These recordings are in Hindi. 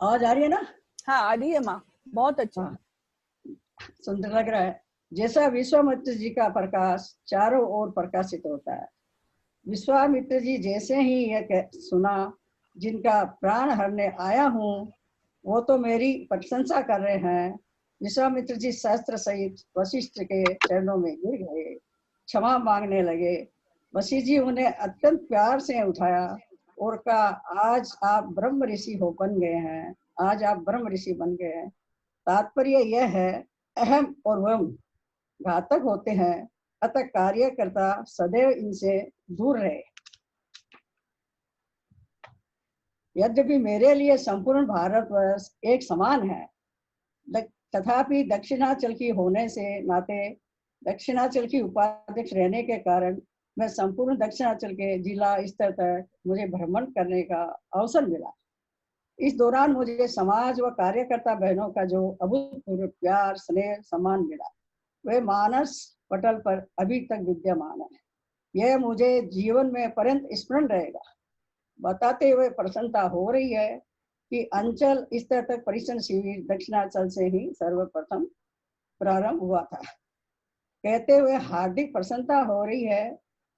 आवाज आ रही है ना? हाँ आ रही है माँ, बहुत अच्छा। हाँ, सुंदर लग रहा है। जैसा विश्वामित्र जी का प्रकाश चारों ओर प्रकाशित होता है, विश्वामित्र जी जैसे ही यह सुना, जिनका प्राण हरने आया हूँ, वो तो मेरी प्रशंसा कर रहे हैं। विश्वामित्र जी शस्त्र सहित वशिष्ठ के चरणों में गिर गए, क्षमा मांगने लगे। वशिष्ठ जी उन्हें अत्यंत प्यार से उठाया और कहा, आज आप ब्रह्म ऋषि हो बन गए हैं, आज आप ब्रह्म ऋषि बन गए हैं। तात्पर्य यह है, अहम और वम घातक होते हैं, अतः कार्यकर्ता सदैव इनसे दूर रहे। यद्यपि मेरे लिए संपूर्ण भारतवर्ष एक समान है, तथापि दक्षिणांचल की होने से नाते दक्षिणांचल की उपाध्यक्ष रहने के कारण मैं संपूर्ण दक्षिणांचल के जिला स्तर तक मुझे भ्रमण करने का अवसर मिला। इस दौरान मुझे समाज व कार्यकर्ता बहनों का जो अभूतपूर्व प्यार, स्नेह, सम्मान मिला, वह मानस पटल पर अभी तक विद्यमान है। यह मुझे जीवन में पर्यंत स्मरण रहेगा। बताते हुए प्रसन्नता हो रही है कि अंचल स्तर तक परीक्षण शिविर दक्षिणांचल से ही सर्वप्रथम प्रारंभ हुआ था। कहते हुए हार्दिक प्रसन्नता हो रही है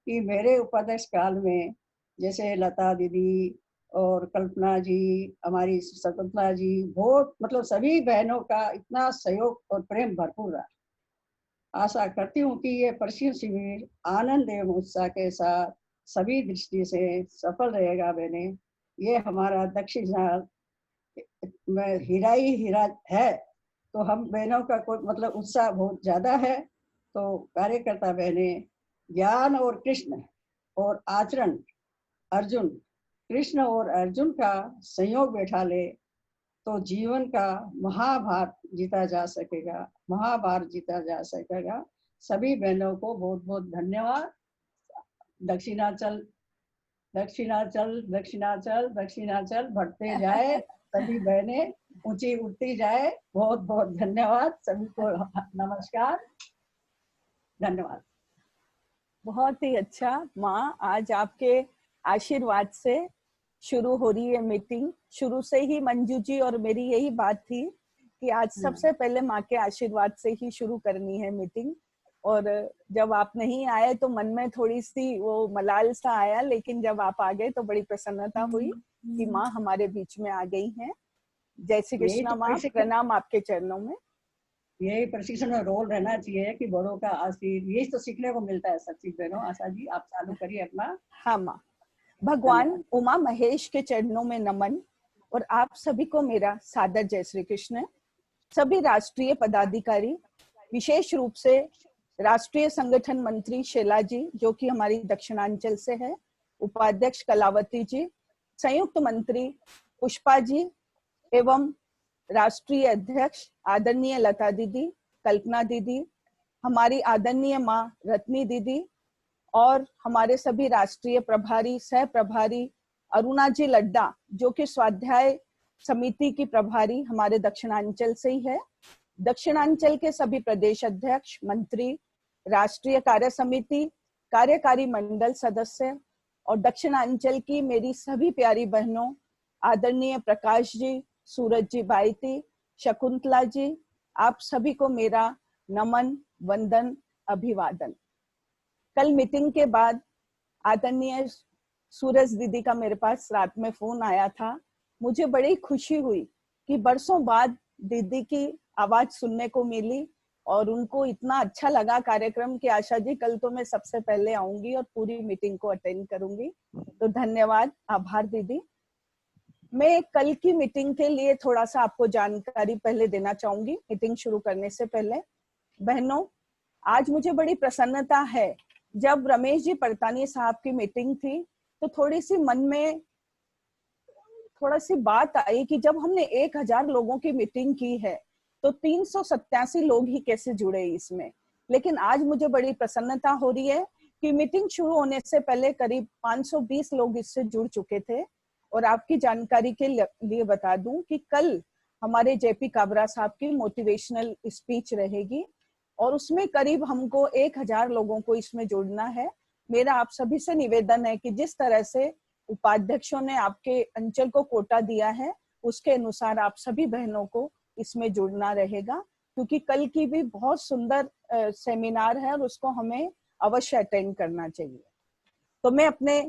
कि मेरे उपाध्यक्ष काल में जैसे लता दीदी और कल्पना जी, हमारी शकुंतला जी, बहुत मतलब सभी बहनों का इतना सहयोग और प्रेम भरपूर रहा। आशा करती हूँ कि ये प्रशिक्षण शिविर आनंद एवं उत्साह के साथ सभी दृष्टि से सफल रहेगा। बहने, ये हमारा दक्षिण में हीरा ही हीरा है, तो हम बहनों का कोई मतलब उत्साह बहुत ज्यादा है। तो कार्यकर्ता बहने, ज्ञान और कृष्ण और आचरण अर्जुन, कृष्ण और अर्जुन का संयोग बैठा ले तो जीवन का महाभारत जीता जा सकेगा, महाभारत जीता जा सकेगा। सभी बहनों को बहुत बहुत धन्यवाद। दक्षिणांचल दक्षिणांचल दक्षिणांचल दक्षिणांचल बढ़ते जाए, सभी बहनें ऊंची उठती जाए। बहुत बहुत धन्यवाद सभी को। नमस्कार, धन्यवाद। बहुत ही अच्छा माँ, आज आपके आशीर्वाद से शुरू हो रही है मीटिंग। शुरू से ही मंजू जी और मेरी यही बात थी कि आज सबसे पहले माँ के आशीर्वाद से ही शुरू करनी है मीटिंग। और जब आप नहीं आए तो मन में थोड़ी सी वो मलाल सा आया, लेकिन जब आप आ गए तो बड़ी प्रसन्नता हुई कि माँ हमारे बीच में आ गई हैं। जय श्री कृष्णा माँ, प्रणाम आपके चरणों में। यही प्रशिक्षण में रोल रहना चाहिए कि बड़ों का आशीर्वाद, यही तो सीखने को मिलता है सब चीज। बहनों, आशा जी आप चालू करिए अपना। हाँ माँ, भगवान उमा महेश के चरणों में नमन और आप सभी को मेरा सादर जय श्री कृष्ण। सभी राष्ट्रीय पदाधिकारी, विशेष रूप से राष्ट्रीय संगठन मंत्री शेला जी जो कि हमारी दक्षिणांचल से है, उपाध्यक्ष कलावती जी, संयुक्त मंत्री पुष्पा जी एवं राष्ट्रीय अध्यक्ष आदरणीय लता दीदी, कल्पना दीदी, हमारी आदरणीय माँ रत्नी दीदी और हमारे सभी राष्ट्रीय प्रभारी, सह प्रभारी अरुणा जी लड्डा जो कि स्वाध्याय समिति की प्रभारी हमारे दक्षिणांचल से ही है, दक्षिणांचल के सभी प्रदेश अध्यक्ष, मंत्री, राष्ट्रीय कार्य समिति, कार्यकारी मंडल सदस्य और दक्षिणांचल की मेरी सभी प्यारी बहनों, आदरणीय प्रकाश जी, सूरज जी बाइती, शकुंतला जी, आप सभी को मेरा नमन, वंदन, अभिवादन। कल मीटिंग के बाद आदरणीय सूरज दीदी का मेरे पास रात में फोन आया था। मुझे बड़ी खुशी हुई कि बरसों बाद दीदी की आवाज सुनने को मिली और उनको इतना अच्छा लगा कार्यक्रम कि आशा जी कल तो मैं सबसे पहले आऊंगी और पूरी मीटिंग को अटेंड करूंगी। तो धन्यवाद, आभार दीदी। मैं कल की मीटिंग के लिए थोड़ा सा आपको जानकारी पहले देना चाहूंगी मीटिंग शुरू करने से पहले। बहनों, आज मुझे बड़ी प्रसन्नता है, जब रमेश जी परतानी साहब की मीटिंग थी तो थोड़ी सी मन में थोड़ा सी बात आई कि जब हमने 1000 लोगों की मीटिंग की है तो 387 लोग ही कैसे जुड़े इसमें। लेकिन आज मुझे बड़ी प्रसन्नता हो रही है कि मीटिंग शुरू होने से पहले करीब 520 लोग इससे जुड़ चुके थे। और आपकी जानकारी के लिए बता दूं कि कल हमारे जेपी काबरा साहब की मोटिवेशनल स्पीच रहेगी और उसमें करीब हमको 1000 लोगों को इसमें जोड़ना है। मेरा आप सभी से निवेदन है कि जिस तरह से उपाध्यक्षों ने आपके अंचल को कोटा दिया है, उसके अनुसार आप सभी बहनों को इसमें जुड़ना रहेगा, क्योंकि कल की भी बहुत सुंदर सेमिनार है और उसको हमें अवश्य अटेंड करना चाहिए। तो मैं अपने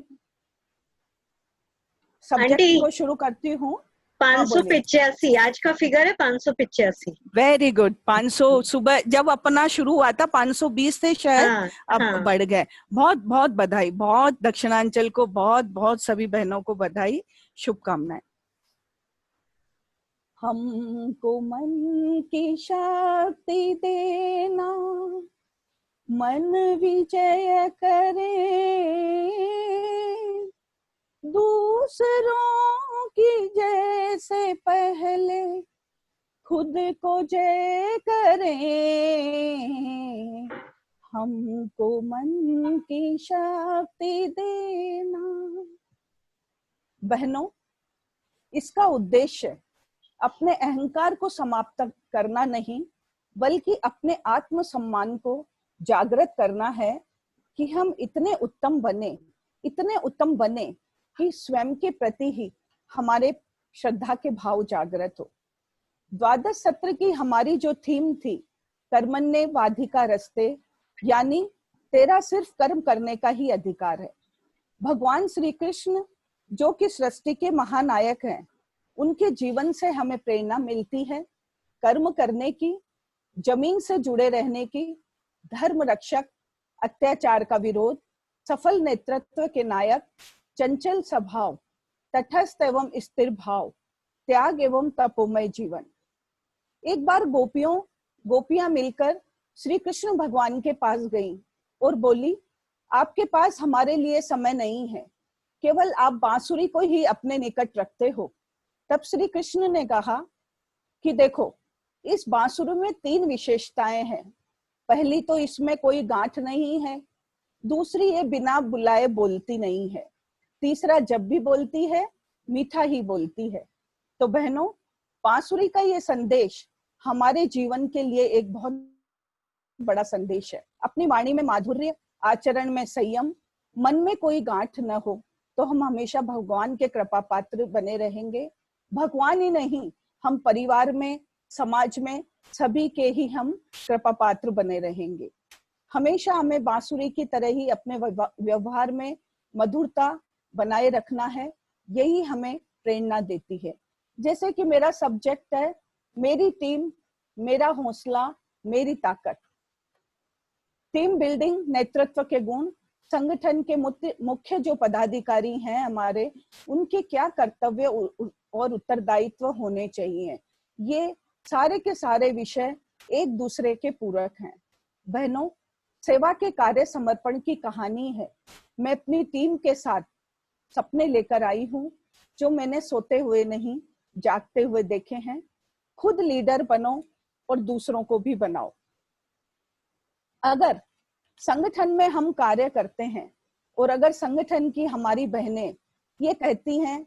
सब्जेक्ट को शुरू करती हूँ। 585 आज का फिगर है, 585। Very good. 500 सुबह जब अपना शुरू हुआ था 520 से शायद अब बढ़ गए। बहुत बहुत बधाई, बहुत दक्षिणांचल को बहुत बहुत सभी बहनों को बधाई, शुभकामनाएं। हमको मन की शक्ति देना, मन विजय करे, दूसरों की जैसे पहले खुद को जय करें। हमको मन की शक्ति देना। बहनों, इसका उद्देश्य अपने अहंकार को समाप्त करना नहीं, बल्कि अपने आत्मसम्मान को जागृत करना है कि हम इतने उत्तम बने कि स्वयं के प्रति ही हमारे श्रद्धा के भाव जागृत हो। द्वादश सत्र की हमारी जो थीम थी, कर्मण्येवाधिकार रस्ते, यानी तेरा सिर्फ कर्म करने का ही अधिकार है। भगवान श्री कृष्ण जो कि सृष्टि के महानायक हैं, उनके जीवन से हमें प्रेरणा मिलती है कर्म करने की, जमीन से जुड़े रहने की, धर्म रक्षक, अत्याचार का विरोध, सफल नेतृत्व के नायक, चंचल स्वभाव, तटस्थ एवं स्थिर भाव, त्याग एवं तपोमय जीवन। एक बार गोपियां मिलकर श्री कृष्ण भगवान के पास गईं और बोली, आपके पास हमारे लिए समय नहीं है, केवल आप बांसुरी को ही अपने निकट रखते हो। तब श्री कृष्ण ने कहा कि देखो, इस बांसुरी में 3 विशेषताएं हैं। पहली तो इसमें कोई गांठ नहीं है, दूसरी ये बिना बुलाए बोलती नहीं है, तीसरा जब भी बोलती है मीठा ही बोलती है। तो बहनों, बांसुरी का ये संदेश हमारे जीवन के लिए एक बहुत बड़ा संदेश है। अपनी वाणी में माधुर्य, आचरण में संयम, मन में कोई गांठ न हो, तो हम हमेशा भगवान के कृपा पात्र बने रहेंगे। भगवान ही नहीं, हम परिवार में, समाज में सभी के ही हम कृपा पात्र बने रहेंगे। हमेशा हमें बांसुरी की तरह ही अपने व्यवहार में मधुरता बनाए रखना है, यही हमें प्रेरणा देती है। जैसे कि मेरा सब्जेक्ट है, मेरी टीम, मेरा हौसला, मेरी ताकत। टीम बिल्डिंग, नेतृत्व के गुण, संगठन के मुख्य जो पदाधिकारी हैं हमारे, उनके क्या कर्तव्य और उत्तरदायित्व होने चाहिए, ये सारे के सारे विषय एक दूसरे के पूरक हैं। बहनों, सेवा के कार्य समर्पण की कहानी है। मैं अपनी टीम के साथ सपने लेकर आई हूँ, जो मैंने सोते हुए नहीं, जागते हुए देखे हैं। खुद लीडर बनो और दूसरों को भी बनाओ। अगर संगठन में हम कार्य करते हैं और अगर संगठन की हमारी बहनें ये कहती हैं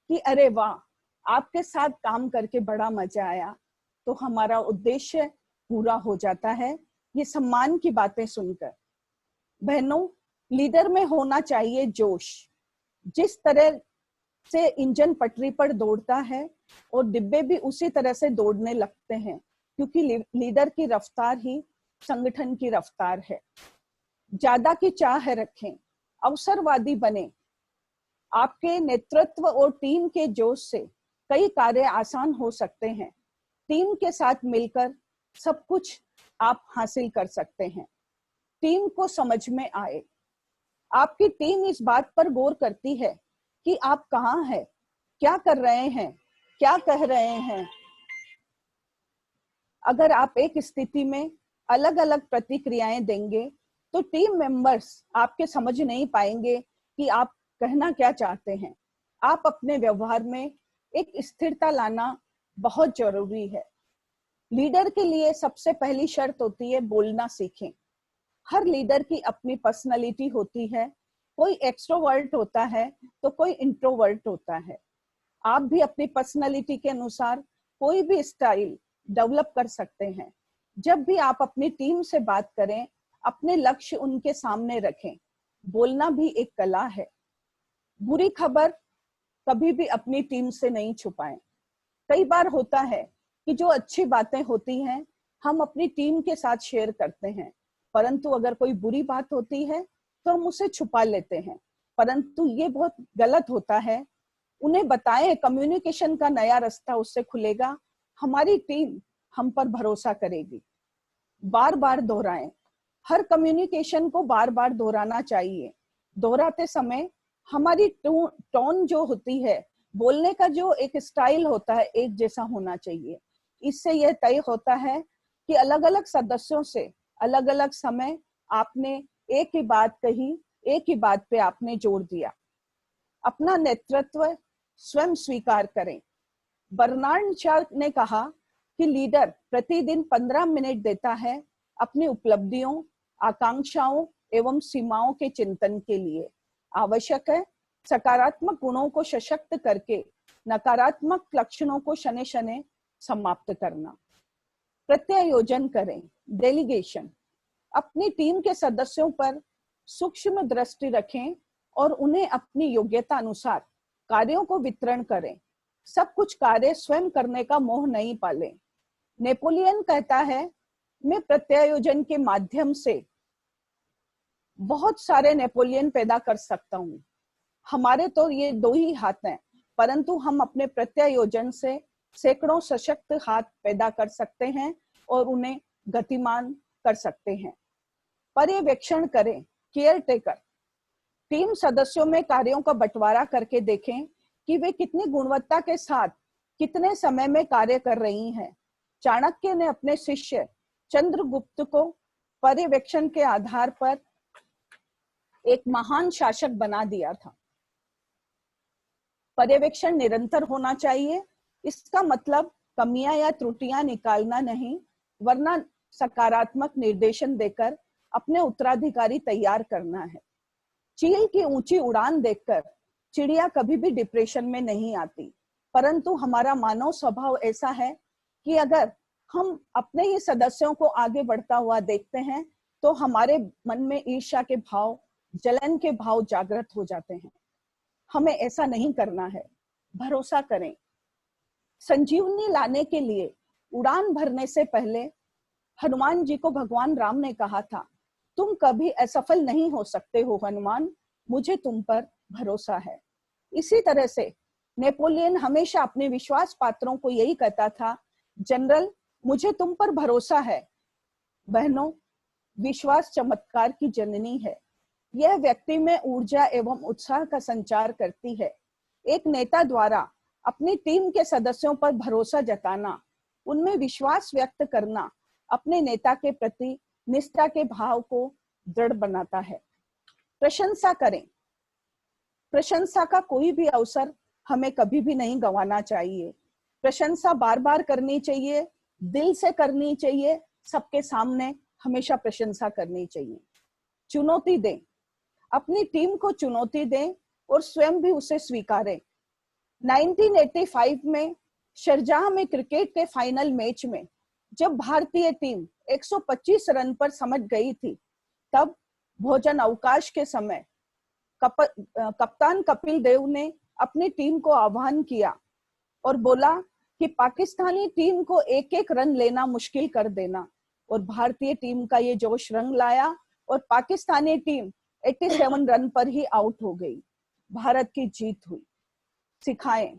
कि अरे वाह, आपके साथ काम करके बड़ा मजा आया, तो हमारा उद्देश्य पूरा हो जाता है, ये सम्मान की बातें सुनकर। बहनों, लीडर में होना चाहिए जोश। जिस तरह से इंजन पटरी पर दौड़ता है और डिब्बे भी उसी तरह से दौड़ने लगते हैं, क्योंकि लीडर की रफ्तार ही संगठन की रफ्तार है। ज्यादा की चाह रखें, अवसरवादी बने। आपके नेतृत्व और टीम के जोश से कई कार्य आसान हो सकते हैं। टीम के साथ मिलकर सब कुछ आप हासिल कर सकते हैं। टीम को समझ में आए। आपकी टीम इस बात पर गौर करती है कि आप कहाँ हैं, क्या कर रहे हैं, क्या कह रहे हैं। अगर आप एक स्थिति में अलग अलग प्रतिक्रियाएं देंगे तो टीम मेंबर्स आपके समझ नहीं पाएंगे कि आप कहना क्या चाहते हैं। आप अपने व्यवहार में एक स्थिरता लाना बहुत जरूरी है। लीडर के लिए सबसे पहली शर्त होती है बोलना सीखें। हर लीडर की अपनी पर्सनालिटी होती है, कोई एक्सट्रोवर्ट होता है तो कोई इंट्रोवर्ट होता है। आप भी अपनी पर्सनालिटी के अनुसार कोई भी स्टाइल डेवलप कर सकते हैं। जब भी आप अपनी टीम से बात करें, अपने लक्ष्य उनके सामने रखें। बोलना भी एक कला है। बुरी खबर कभी भी अपनी टीम से नहीं छुपाएं। कई बार होता है कि जो अच्छी बातें होती हैं हम अपनी टीम के साथ शेयर करते हैं, परंतु अगर कोई बुरी बात होती है तो हम उसे छुपा लेते हैं, परंतु ये बहुत गलत होता है। उन्हें बताएं, कम्युनिकेशन का नया रास्ता उससे खुलेगा, हमारी टीम हम पर भरोसा करेगी। बार बार दोहराएं, हर कम्युनिकेशन को बार बार दोहराना चाहिए। दोहराते समय हमारी टोन जो होती है, बोलने का जो एक स्टाइल होता है, एक जैसा होना चाहिए। इससे यह तय होता है कि अलग अलग सदस्यों से अलग अलग समय आपने एक ही बात कही, एक ही बात पे आपने जोर दिया। अपना नेतृत्व स्वयं स्वीकार करें। बर्नार्ड शॉ ने कहा कि लीडर प्रतिदिन 15 मिनट देता है अपनी उपलब्धियों, आकांक्षाओं एवं सीमाओं के चिंतन के लिए। आवश्यक है सकारात्मक गुणों को सशक्त करके नकारात्मक लक्षणों को शने शने समाप्त करना। प्रत्यायोजन करें, डेलीगेशन। अपनी टीम के सदस्यों पर सूक्ष्म दृष्टि रखें और उन्हें अपनी योग्यता अनुसार कार्यों को वितरण करें। सब कुछ कार्य स्वयं करने का मोह नहीं पालें। नेपोलियन कहता है, मैं प्रत्यायोजन के माध्यम से बहुत सारे नेपोलियन पैदा कर सकता हूँ। हमारे तो ये 2 ही हाथ हैं, परंतु हम अपने प्रत्यायोजन से सैकड़ों सशक्त हाथ पैदा कर सकते हैं और उन्हें गतिमान कर सकते हैं। पर्यवेक्षण करें, केयर टेकर। टीम सदस्यों में कार्यों का बंटवारा करके देखें कि वे कितनी गुणवत्ता के साथ कितने समय में कार्य कर रही हैं। चाणक्य ने अपने शिष्य चंद्रगुप्त को पर्यवेक्षण के आधार पर एक महान शासक बना दिया था। पर्यवेक्षण निरंतर होना चाहिए। इसका मतलब कमियां या त्रुटियां निकालना नहीं, वरना सकारात्मक निर्देशन देकर अपने उत्तराधिकारी तैयार करना है। चील की ऊंची उड़ान देखकर चिड़िया कभी भी डिप्रेशन में नहीं आती, परंतु हमारा मानव स्वभाव ऐसा है कि अगर हम अपने ही सदस्यों को आगे बढ़ता हुआ देखते हैं तो हमारे मन में ईर्ष्या के भाव, जलन के भाव जागृत हो जाते हैं। हमें ऐसा नहीं करना है। भरोसा करें। संजीवनी लाने के लिए उड़ान भरने से पहले हनुमान जी को भगवान राम ने कहा था, तुम कभी असफल नहीं हो सकते हो हनुमान, मुझे तुम पर भरोसा है। इसी तरह से नेपोलियन हमेशा अपने विश्वास पात्रों को यही कहता था, जनरल मुझे तुम पर भरोसा है। बहनों, विश्वास चमत्कार की जननी है। यह व्यक्ति में ऊर्जा एवं उत्साह का संचार करती है। एक नेता द्वारा अपनी टीम के सदस्यों पर भरोसा जताना, उनमें विश्वास व्यक्त करना अपने नेता के प्रति निष्ठा के भाव को दृढ़ बनाता है। प्रशंसा करें। प्रशंसा का कोई भी अवसर हमें कभी भी नहीं गंवाना चाहिए। प्रशंसा बार बार करनी चाहिए, दिल से करनी चाहिए, सबके सामने हमेशा प्रशंसा करनी चाहिए। चुनौती दें। अपनी टीम को चुनौती दें और स्वयं भी उसे स्वीकारें। 1985 में शारजाह में क्रिकेट के फाइनल मैच में जब भारतीय टीम 125 रन पर समझ गई थी, तब भोजन अवकाश के समय कप्तान कपिल देव ने अपनी टीम को आह्वान किया और बोला कि पाकिस्तानी टीम को एक एक रन लेना मुश्किल कर देना, और भारतीय टीम का ये जोश रंग लाया और पाकिस्तानी टीम 87 रन पर ही आउट हो गई। भारत की जीत हुई। सिखाएं।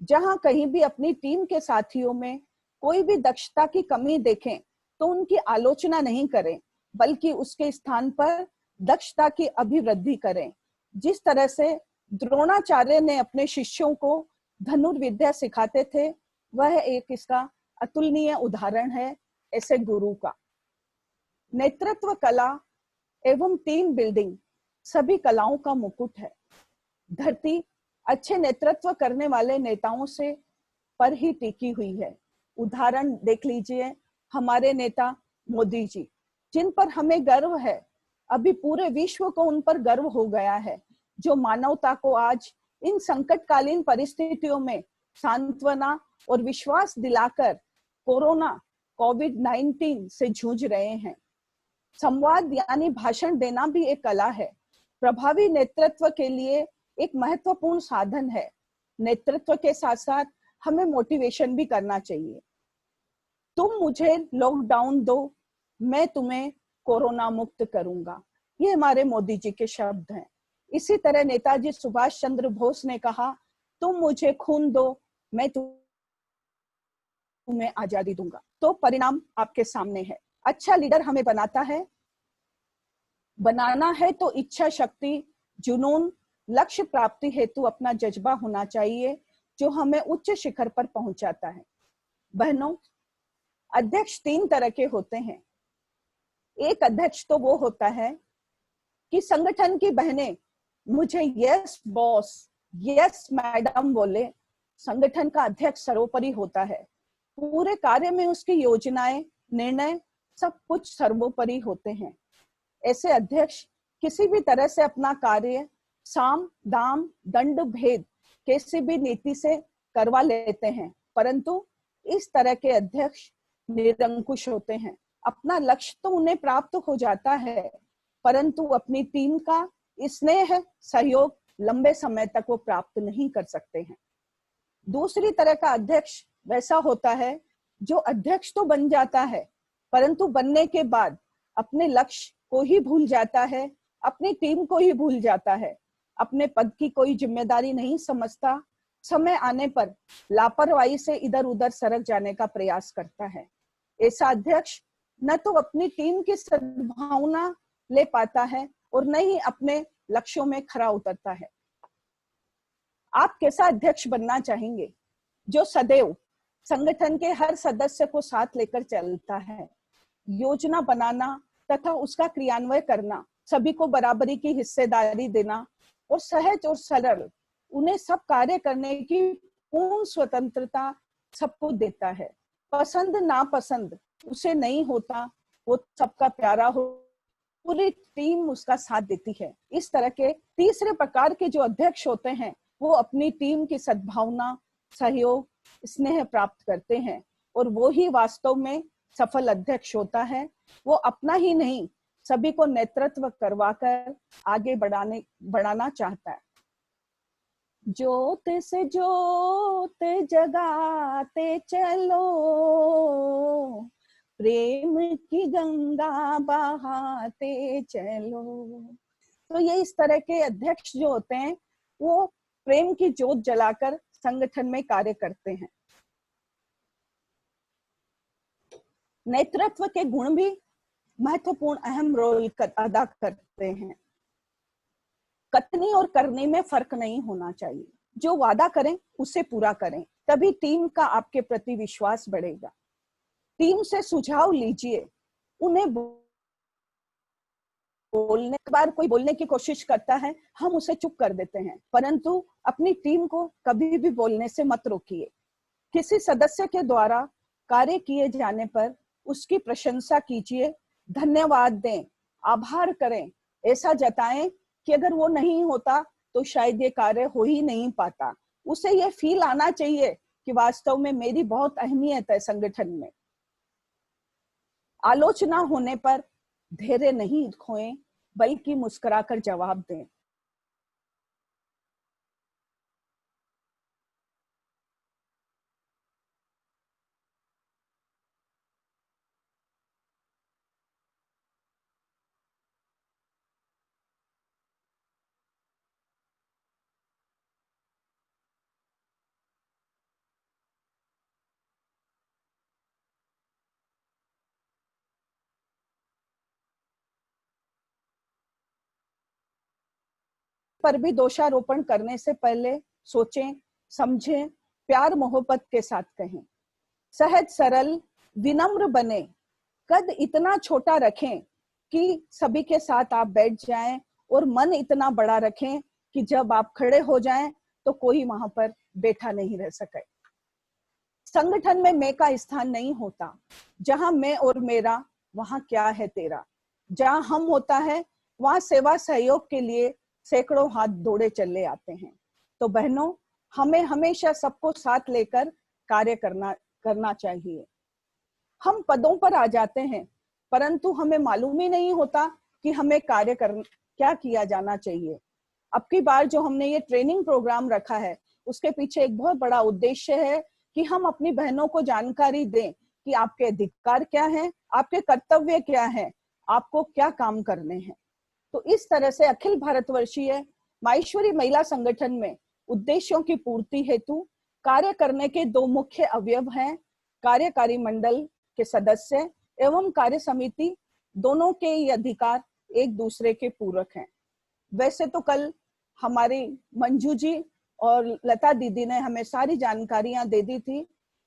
जहां कहीं भी अपनी टीम के साथियों में कोई भी दक्षता की कमी देखें तो उनकी आलोचना नहीं करें, बल्कि उसके स्थान पर दक्षता की अभिवृद्धि करें। जिस तरह से द्रोणाचार्य ने अपने शिष्यों को धनुर्विद्या सिखाते थे, वह एक इसका अतुलनीय उदाहरण है ऐसे गुरु का। नेतृत्व कला एवं टीम बिल्डिंग सभी कलाओं का मुकुट है। धरती अच्छे नेतृत्व करने वाले नेताओं से पर ही टिकी हुई है। उदाहरण देख लीजिए, हमारे नेता मोदी जी, जिन पर हमें गर्व है। अभी पूरे विश्व को उन पर गर्व हो गया है, जो मानवता को आज इन संकटकालीन परिस्थितियों में सांत्वना और विश्वास दिलाकर कोरोना कोविड-19 से जूझ रहे हैं। संवाद यानी भाषण देना भी एक कला है। प्रभावी नेतृत्व के लिए एक महत्वपूर्ण साधन है। नेतृत्व के साथ साथ हमें मोटिवेशन भी करना चाहिए। तुम मुझे लॉकडाउन दो, मैं तुम्हें कोरोना मुक्त करूंगा, ये हमारे मोदी जी के शब्द हैं। इसी तरह नेताजी सुभाष चंद्र बोस ने कहा, तुम मुझे खून दो, मैं तुम्हें आजादी दूंगा। तो परिणाम आपके सामने है। अच्छा लीडर हमें बनाना है तो इच्छा शक्ति, जुनून, लक्ष्य प्राप्ति हेतु अपना जज्बा होना चाहिए, जो हमें उच्च शिखर पर पहुंचाता है। बहनों, अध्यक्ष 3 तरह के होते हैं। एक अध्यक्ष तो वो होता है कि संगठन की बहनें मुझे यस बॉस, यस मैडम बोले। संगठन का अध्यक्ष सर्वोपरि होता है। पूरे कार्य में उसकी योजनाएं, निर्णय सब कुछ सर्वोपरि होते हैं। ऐसे अध्यक्ष किसी भी तरह से अपना कार्य साम दाम दंड भेद कैसी भी नीति से करवा लेते हैं, परंतु इस तरह के अध्यक्ष निरंकुश होते हैं। अपना लक्ष्य तो उन्हें प्राप्त हो जाता है, परंतु अपनी टीम का स्नेह सहयोग लंबे समय तक वो प्राप्त नहीं कर सकते हैं। दूसरी तरह का अध्यक्ष वैसा होता है जो अध्यक्ष तो बन जाता है, परंतु बनने के बाद अपने लक्ष्य को ही भूल जाता है, अपनी टीम को ही भूल जाता है, अपने पद की कोई जिम्मेदारी नहीं समझता, समय आने पर लापरवाही से इधर उधर सरक जाने का प्रयास करता है। ऐसा अध्यक्ष न तो अपनी टीम की सद्भावना ले पाता है और न ही अपने लक्ष्यों में खरा उतरता है। आप कैसा अध्यक्ष बनना चाहेंगे? जो सदैव संगठन के हर सदस्य को साथ लेकर चलता है, योजना बनाना तथा उसका क्रियान्वयन करना, सभी को बराबरी की हिस्सेदारी देना और सहज और सरल उन्हें सब कार्य करने की पूर्ण स्वतंत्रता सबको देता है। पसंद नापसंद उसे नहीं होता, वो सबका प्यारा हो, पूरी टीम उसका साथ देती है। इस तरह के तीसरे प्रकार के जो अध्यक्ष होते हैं, वो अपनी टीम की सद्भावना, सहयोग, स्नेह प्राप्त करते हैं और वो ही वास्तव में सफल अध्यक्ष होता है। वो अपना ही नहीं, सभी को नेतृत्व करवाकर आगे बढ़ाना चाहता है। ज्योत से ज्योत जगाते चलो, प्रेम की गंगा बहाते चलो। तो ये इस तरह के अध्यक्ष जो होते हैं, वो प्रेम की ज्योत जलाकर संगठन में कार्य करते हैं। नेतृत्व के गुण भी महत्वपूर्ण अहम रोल अदा करते हैं। कथनी और करने में फर्क नहीं होना चाहिए। जो वादा करें उसे पूरा करें, तभी टीम का आपके प्रति विश्वास बढ़ेगा। टीम से सुझाव लीजिए, उन्हें बोलने के बाद कोई बोलने की कोशिश करता है, हम उसे चुप कर देते हैं, परंतु अपनी टीम को कभी भी बोलने से मत रोकिए। किसी सदस्य के द्वारा कार्य किए जाने पर उसकी प्रशंसा कीजिए, धन्यवाद दें, आभार करें, ऐसा जताएं कि अगर वो नहीं होता तो शायद ये कार्य हो ही नहीं पाता। उसे ये फील आना चाहिए कि वास्तव में मेरी बहुत अहमियत है संगठन में। आलोचना होने पर धैर्य नहीं खोएं, बल्कि मुस्कुराकर जवाब दें। पर भी दोषारोपण करने से पहले सोचें, समझें, प्यार मोहब्बत के साथ कहें। सहज सरल विनम्र बने, कद इतना छोटा रखें कि सभी के साथ आप बैठ जाएं और मन इतना बड़ा रखें कि जब आप खड़े हो जाएं तो कोई वहां पर बैठा नहीं रह सके। संगठन में मैं का स्थान नहीं होता। जहां मैं और मेरा, वहां क्या है तेरा। जहां हम होता है, वहां सेवा सहयोग के लिए सैकड़ों हाथ दौड़े चले आते हैं। तो बहनों, हमें हमेशा सबको साथ लेकर कार्य करना चाहिए। हम पदों पर आ जाते हैं, परंतु हमें मालूम ही नहीं होता कि हमें क्या किया जाना चाहिए। अब की बार जो हमने ये ट्रेनिंग प्रोग्राम रखा है, उसके पीछे एक बहुत बड़ा उद्देश्य है कि हम अपनी बहनों को जानकारी दें कि आपके अधिकार क्या हैं, आपके कर्तव्य क्या हैं, आपको क्या काम करने हैं। तो इस तरह से अखिल भारतवर्षीय माहेश्वरी महिला संगठन में उद्देश्यों की पूर्ति हेतु कार्य करने के दो मुख्य अवयव हैं, कार्यकारी मंडल के सदस्य एवं कार्य समिति। दोनों के ये अधिकार एक दूसरे के पूरक हैं। वैसे तो कल हमारी मंजू जी और लता दीदी ने हमें सारी जानकारियां दे दी थी,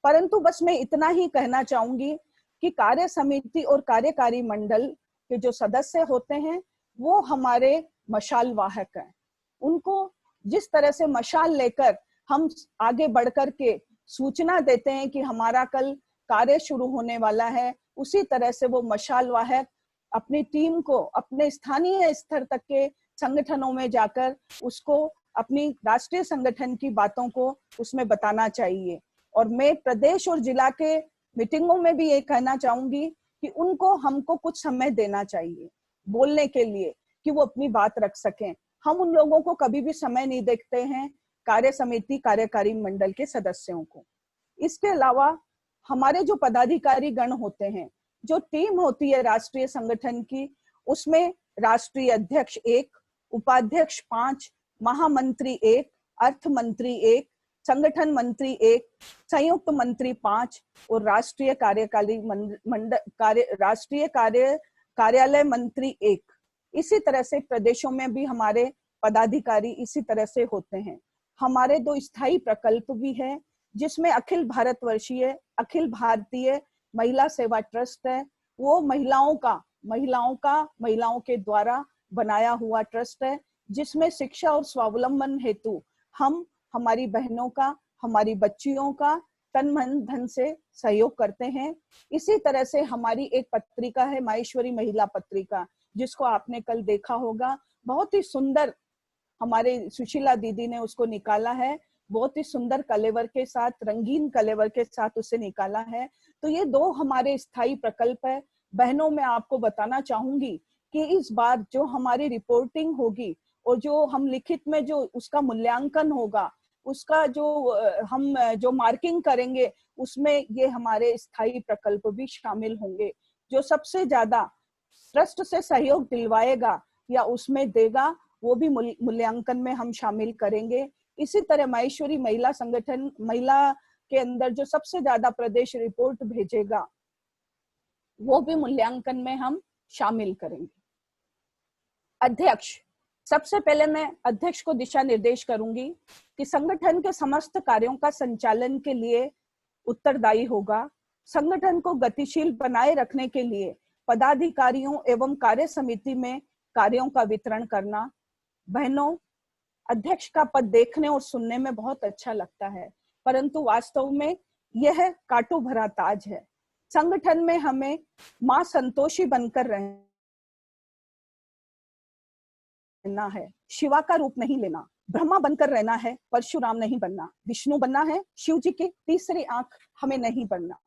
परंतु बस मैं इतना ही कहना चाहूंगी कि कार्य समिति और कार्यकारी मंडल के जो सदस्य होते हैं वो हमारे मशाल वाहक हैं। उनको जिस तरह से मशाल लेकर हम आगे बढ़कर के सूचना देते हैं कि हमारा कल कार्य शुरू होने वाला है, उसी तरह से वो मशाल वाहक अपनी टीम को अपने स्थानीय स्तर तक के संगठनों में जाकर उसको अपनी राष्ट्रीय संगठन की बातों को उसमें बताना चाहिए। और मैं प्रदेश और जिला के मीटिंगों में भी ये कहना चाहूंगी कि उनको हमको कुछ समय देना चाहिए बोलने के लिए कि वो अपनी बात रख सकें। हम उन लोगों को कभी भी समय नहीं देखते हैं, कार्य समिति कार्यकारी मंडल के सदस्यों को। इसके अलावा हमारे जो पदाधिकारी गण होते हैं, जो टीम होती है राष्ट्रीय संगठन की, उसमें राष्ट्रीय अध्यक्ष 1, उपाध्यक्ष 5, महामंत्री 1, अर्थ मंत्री 1, संगठन मंत्री 1, संयुक्त मंत्री 5 और राष्ट्रीय कार्यकारी राष्ट्रीय कार्यालय मंत्री 1। इसी तरह से प्रदेशों में भी हमारे पदाधिकारी इसी तरह से होते हैं। हमारे दो स्थायी प्रकल्प भी है, जिसमें अखिल भारतवर्षीय अखिल भारतीय महिला सेवा ट्रस्ट है। वो महिलाओं के द्वारा बनाया हुआ ट्रस्ट है, जिसमें शिक्षा और स्वावलंबन हेतु हम हमारी बहनों का, हमारी बच्चियों का तन मन धन से सहयोग करते हैं। इसी तरह से हमारी एक पत्रिका है माहेश्वरी महिला पत्रिका, जिसको आपने कल देखा होगा। बहुत ही सुंदर हमारे सुशीला दीदी ने उसको निकाला है, बहुत ही सुंदर कलेवर के साथ, रंगीन कलेवर के साथ उसे निकाला है। तो ये दो हमारे स्थायी प्रकल्प है। बहनों, मैं आपको बताना चाहूंगी कि इस बार जो हमारी रिपोर्टिंग होगी और जो हम लिखित में जो उसका मूल्यांकन होगा, उसका हम जो मार्किंग करेंगे, उसमें ये हमारे स्थायी प्रकल्प भी शामिल होंगे। जो सबसे ज्यादा ट्रस्ट से सहयोग दिलवाएगा या उसमें देगा, वो भी मूल्यांकन में हम शामिल करेंगे। इसी तरह माहेश्वरी महिला संगठन महिला के अंदर जो सबसे ज्यादा प्रदेश रिपोर्ट भेजेगा, वो भी मूल्यांकन में हम शामिल करेंगे। अध्यक्ष, सबसे पहले मैं अध्यक्ष को दिशा निर्देश करूंगी कि संगठन के समस्त कार्यों का संचालन के लिए उत्तरदायी होगा। संगठन को गतिशील बनाए रखने के लिए पदाधिकारियों एवं कार्य समिति में कार्यों का वितरण करना। बहनों, अध्यक्ष का पद देखने और सुनने में बहुत अच्छा लगता है, परंतु वास्तव में यह कांटों भरा ताज है। संगठन में हमें मां संतोषी बनकर रहना है, शिवा का रूप नहीं लेना, ब्रह्मा बनकर रहना है, परशुराम नहीं बनना, विष्णु बनना है, शिव जी की तीसरी आंख हमें नहीं बनना।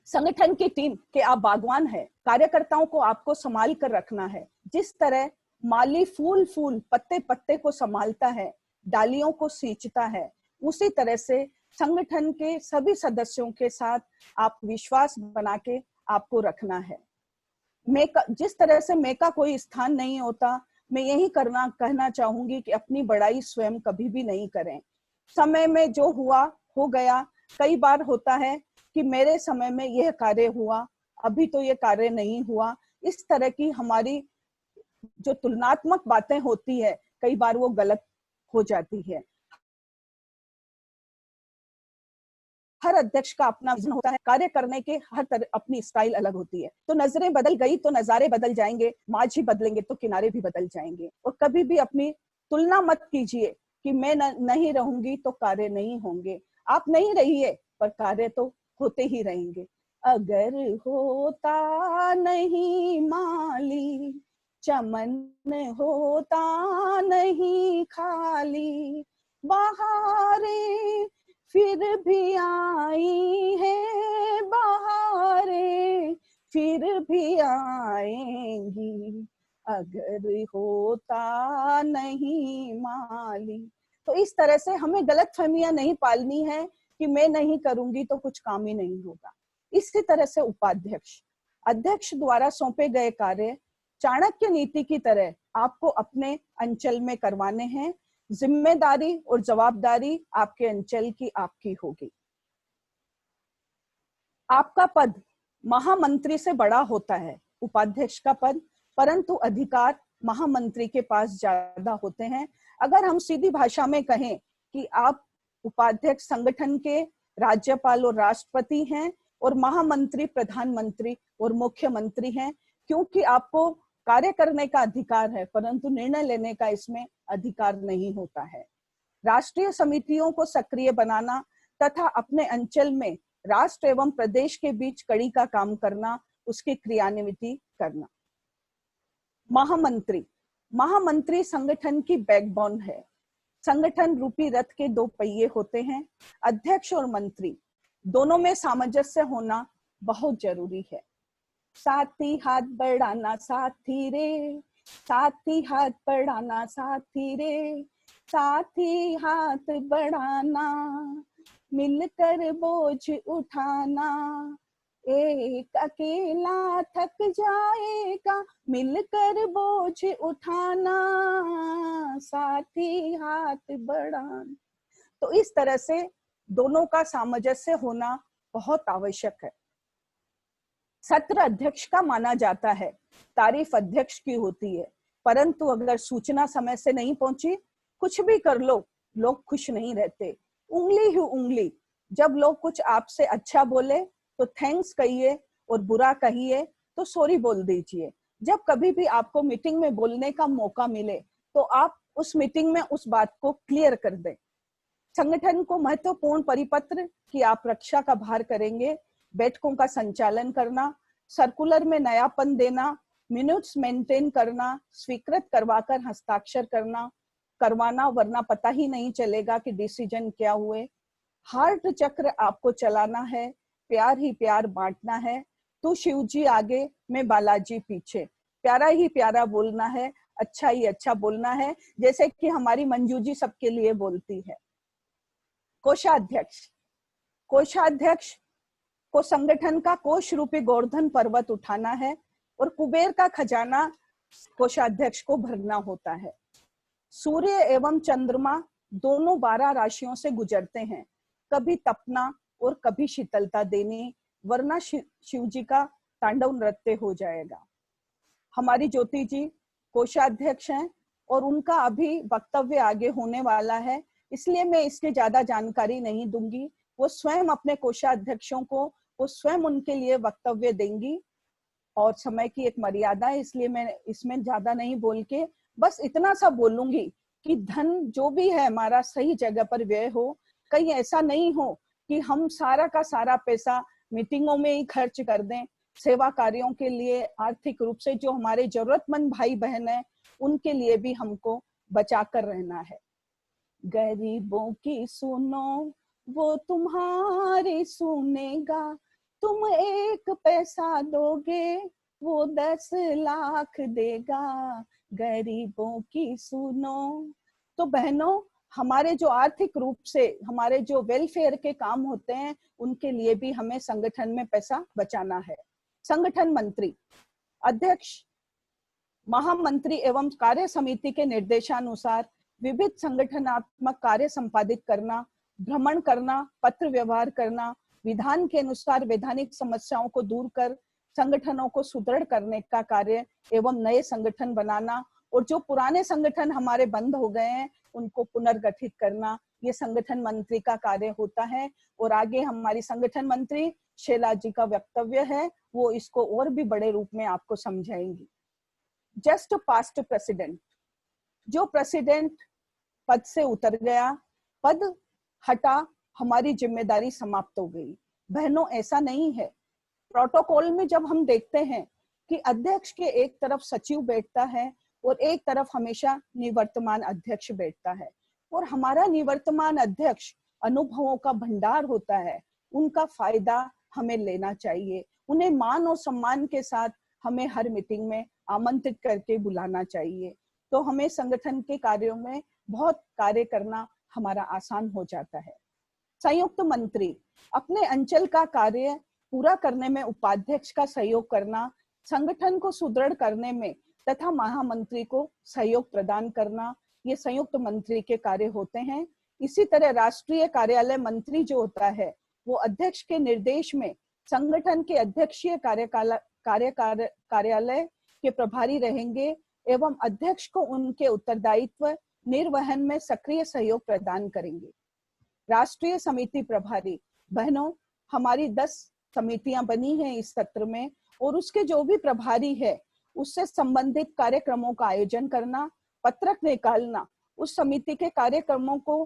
संगठन की टीम के आप बागवान हैं, कार्यकर्ताओं को आपको संभाल कर रखना है। जिस तरह माली फूल पत्ते पत्ते को संभालता है, डालियों को सींचता है, उसी तरह से संगठन के सभी सदस्यों के साथ आप विश्वास बना के आपको रखना है। जिस तरह से मैं का कोई स्थान नहीं होता, मैं यही कहना चाहूंगी कि अपनी बड़ाई स्वयं कभी भी नहीं करें। समय में जो हुआ हो गया। कई बार होता है कि मेरे समय में यह कार्य हुआ, अभी तो यह कार्य नहीं हुआ। इस तरह की हमारी जो तुलनात्मक बातें होती है, कई बार वो गलत हो जाती है। हर अध्यक्ष का अपना विजन होता है, कार्य करने के हर तरह अपनी स्टाइल अलग होती है। तो नजरें बदल गई तो नजारे बदल जाएंगे, माझी बदलेंगे तो किनारे भी बदल जाएंगे। और कभी भी अपनी तुलना मत कीजिए कि मैं नहीं रहूंगी तो कार्य नहीं होंगे। आप नहीं रहिए पर कार्य तो होते ही रहेंगे। अगर होता नहीं माली, चमन होता नहीं खाली, बहारें फिर भी आई है, बहारें फिर भी आएंगी। अगर होता नहीं माली। तो इस तरह से हमें गलतफहमियां नहीं पालनी है कि मैं नहीं करूंगी तो कुछ काम ही नहीं होगा। इसी तरह से उपाध्यक्ष, अध्यक्ष द्वारा सौंपे गए कार्य चाणक्य नीति की तरह आपको अपने अंचल में करवाने हैं। जिम्मेदारी और जवाबदारी आपके अंचल की आपकी होगी। आपका पद महामंत्री से बड़ा होता है, उपाध्यक्ष का पद, परंतु अधिकार महामंत्री के पास ज्यादा होते हैं। अगर हम सीधी भाषा में कहें कि आप उपाध्यक्ष संगठन के राज्यपाल और राष्ट्रपति हैं और महामंत्री प्रधानमंत्री और मुख्यमंत्री हैं, क्योंकि आपको कार्य करने का अधिकार है परंतु निर्णय लेने का इसमें अधिकार नहीं होता है। राष्ट्रीय समितियों को सक्रिय बनाना तथा अपने अंचल में राष्ट्र एवं प्रदेश के बीच कड़ी का काम करना, उसकी क्रियान्विति करना। महामंत्री, महामंत्री संगठन की बैकबोन है। संगठन रूपी रथ के दो पहिए होते हैं। अध्यक्ष और मंत्री दोनों में सामंजस्य होना बहुत जरूरी है। साथी हाथ बढ़ाना साथी रे, साथी हाथ बढ़ाना साथी रे, साथी हाथ बढ़ाना, मिलकर बोझ उठाना, एक अकेला थक जाएगा, मिलकर बोझ उठाना, साथी हाथ बढ़ाना। तो इस तरह से दोनों का सामंजस्य होना बहुत आवश्यक है। सत्र अध्यक्ष का माना जाता है, तारीफ अध्यक्ष की होती है, परंतु अगर सूचना समय से नहीं पहुंची, कुछ भी कर लो, लोग खुश नहीं रहते। उंगली ही उंगली, जब लोग कुछ आपसे अच्छा बोले तो थैंक्स कहिए और बुरा कहिए तो सॉरी बोल दीजिए। जब कभी भी आपको मीटिंग में बोलने का मौका मिले तो आप उस मीटिंग में उस बात को क्लियर कर दें। संगठन को महत्वपूर्ण परिपत्र की आप रक्षा का भार करेंगे। बैठकों का संचालन करना, सर्कुलर में नयापन देना, मिनट्स मेंटेन करना, स्वीकृत करवाकर हस्ताक्षर करवाना, वरना पता ही नहीं चलेगा कि डिसीजन क्या हुए। हार्ट चक्र आपको चलाना है, प्यार ही प्यार बांटना है। तू शिव जी आगे, मैं बालाजी पीछे, प्यारा ही प्यारा बोलना है, अच्छा ही अच्छा बोलना है, जैसे कि हमारी मंजू जी सबके लिए बोलती है। कोषाध्यक्ष, कोषाध्यक्ष को संगठन का कोष रूपी गोवर्धन पर्वत उठाना है और कुबेर का खजाना कोषाध्यक्ष को भरना होता है। सूर्य एवं चंद्रमा दोनों 12 राशियों से गुजरते हैं, कभी तपना और कभी शीतलता देनी, वरना शिव जी का तांडव नृत्य हो जाएगा। हमारी ज्योति जी कोषाध्यक्ष हैं और उनका अभी वक्तव्य आगे होने वाला है, इसलिए मैं इसकी ज्यादा जानकारी नहीं दूंगी। वो स्वयं अपने कोषाध्यक्षों को, वो स्वयं उनके लिए वक्तव्य देंगी और समय की एक मर्यादा है, इसलिए मैं इसमें ज्यादा नहीं बोल के बस इतना सा बोलूंगी कि धन जो भी है हमारा सही जगह पर व्यय हो। कहीं ऐसा नहीं हो कि हम सारा का सारा पैसा मीटिंगों में ही खर्च कर दें। सेवा कार्यों के लिए आर्थिक रूप से जो हमारे जरूरतमंद भाई बहन है उनके लिए भी हमको बचा कर रहना है। गरीबों की सुनो वो तुम्हारी सुनेगा, तुम 1 पैसा दोगे वो 10 लाख देगा, गरीबों की सुनो। तो बहनों, हमारे जो आर्थिक रूप से हमारे जो वेलफेयर के काम होते हैं उनके लिए भी हमें संगठन में पैसा बचाना है। संगठन मंत्री, अध्यक्ष, महामंत्री एवं कार्य समिति के निर्देशानुसार विविध संगठनात्मक कार्य संपादित करना, भ्रमण करना, पत्र व्यवहार करना, विधान के अनुसार वैधानिक समस्याओं को दूर कर संगठनों को सुदृढ़ करने का कार्य एवं नए संगठन बनाना, और जो पुराने संगठन हमारे बंद हो गए हैं उनको पुनर्गठित करना, ये संगठन मंत्री का कार्य होता है। और आगे हमारी संगठन मंत्री शैला जी का वक्तव्य है, वो इसको और भी बड़े रूप में आपको समझाएंगी। जस्ट पास्ट प्रेसिडेंट, जो प्रेसिडेंट पद से उतर गया, पद हटा, हमारी जिम्मेदारी समाप्त हो गई। बहनों, ऐसा नहीं है। प्रोटोकॉल में जब हम देखते हैं कि अध्यक्ष के एक तरफ सचिव बैठता है और एक तरफ हमेशा निवर्तमान अध्यक्ष बैठता है, और हमारा निवर्तमान अध्यक्ष अनुभवों का भंडार होता है, उनका फायदा हमें लेना चाहिए। उन्हें मान और सम्मान के साथ हमें हर मीटिंग में आमंत्रित करके बुलाना चाहिए। तो हमें संगठन के कार्यों में बहुत कार्य करना हमारा आसान हो जाता है। संयुक्त मंत्री अपने अंचल का कार्य पूरा करने में उपाध्यक्ष का सहयोग करना, संगठन को सुदृढ़ करने में तथा महामंत्री को सहयोग प्रदान करना, ये संयुक्त मंत्री के कार्य होते हैं। इसी तरह राष्ट्रीय कार्यालय मंत्री जो होता है वो अध्यक्ष के निर्देश में संगठन के अध्यक्षीय कार्यालय के प्रभारी रहेंगे एवं अध्यक्ष को उनके उत्तरदायित्व निर्वहन में सक्रिय सहयोग प्रदान करेंगे। राष्ट्रीय समिति प्रभारी बहनों, हमारी 10 समितियां बनी हैं इस सत्र में, और उसके जो भी प्रभारी है उससे संबंधित कार्यक्रमों का आयोजन करना, पत्रक निकालना, उस समिति के कार्यक्रमों को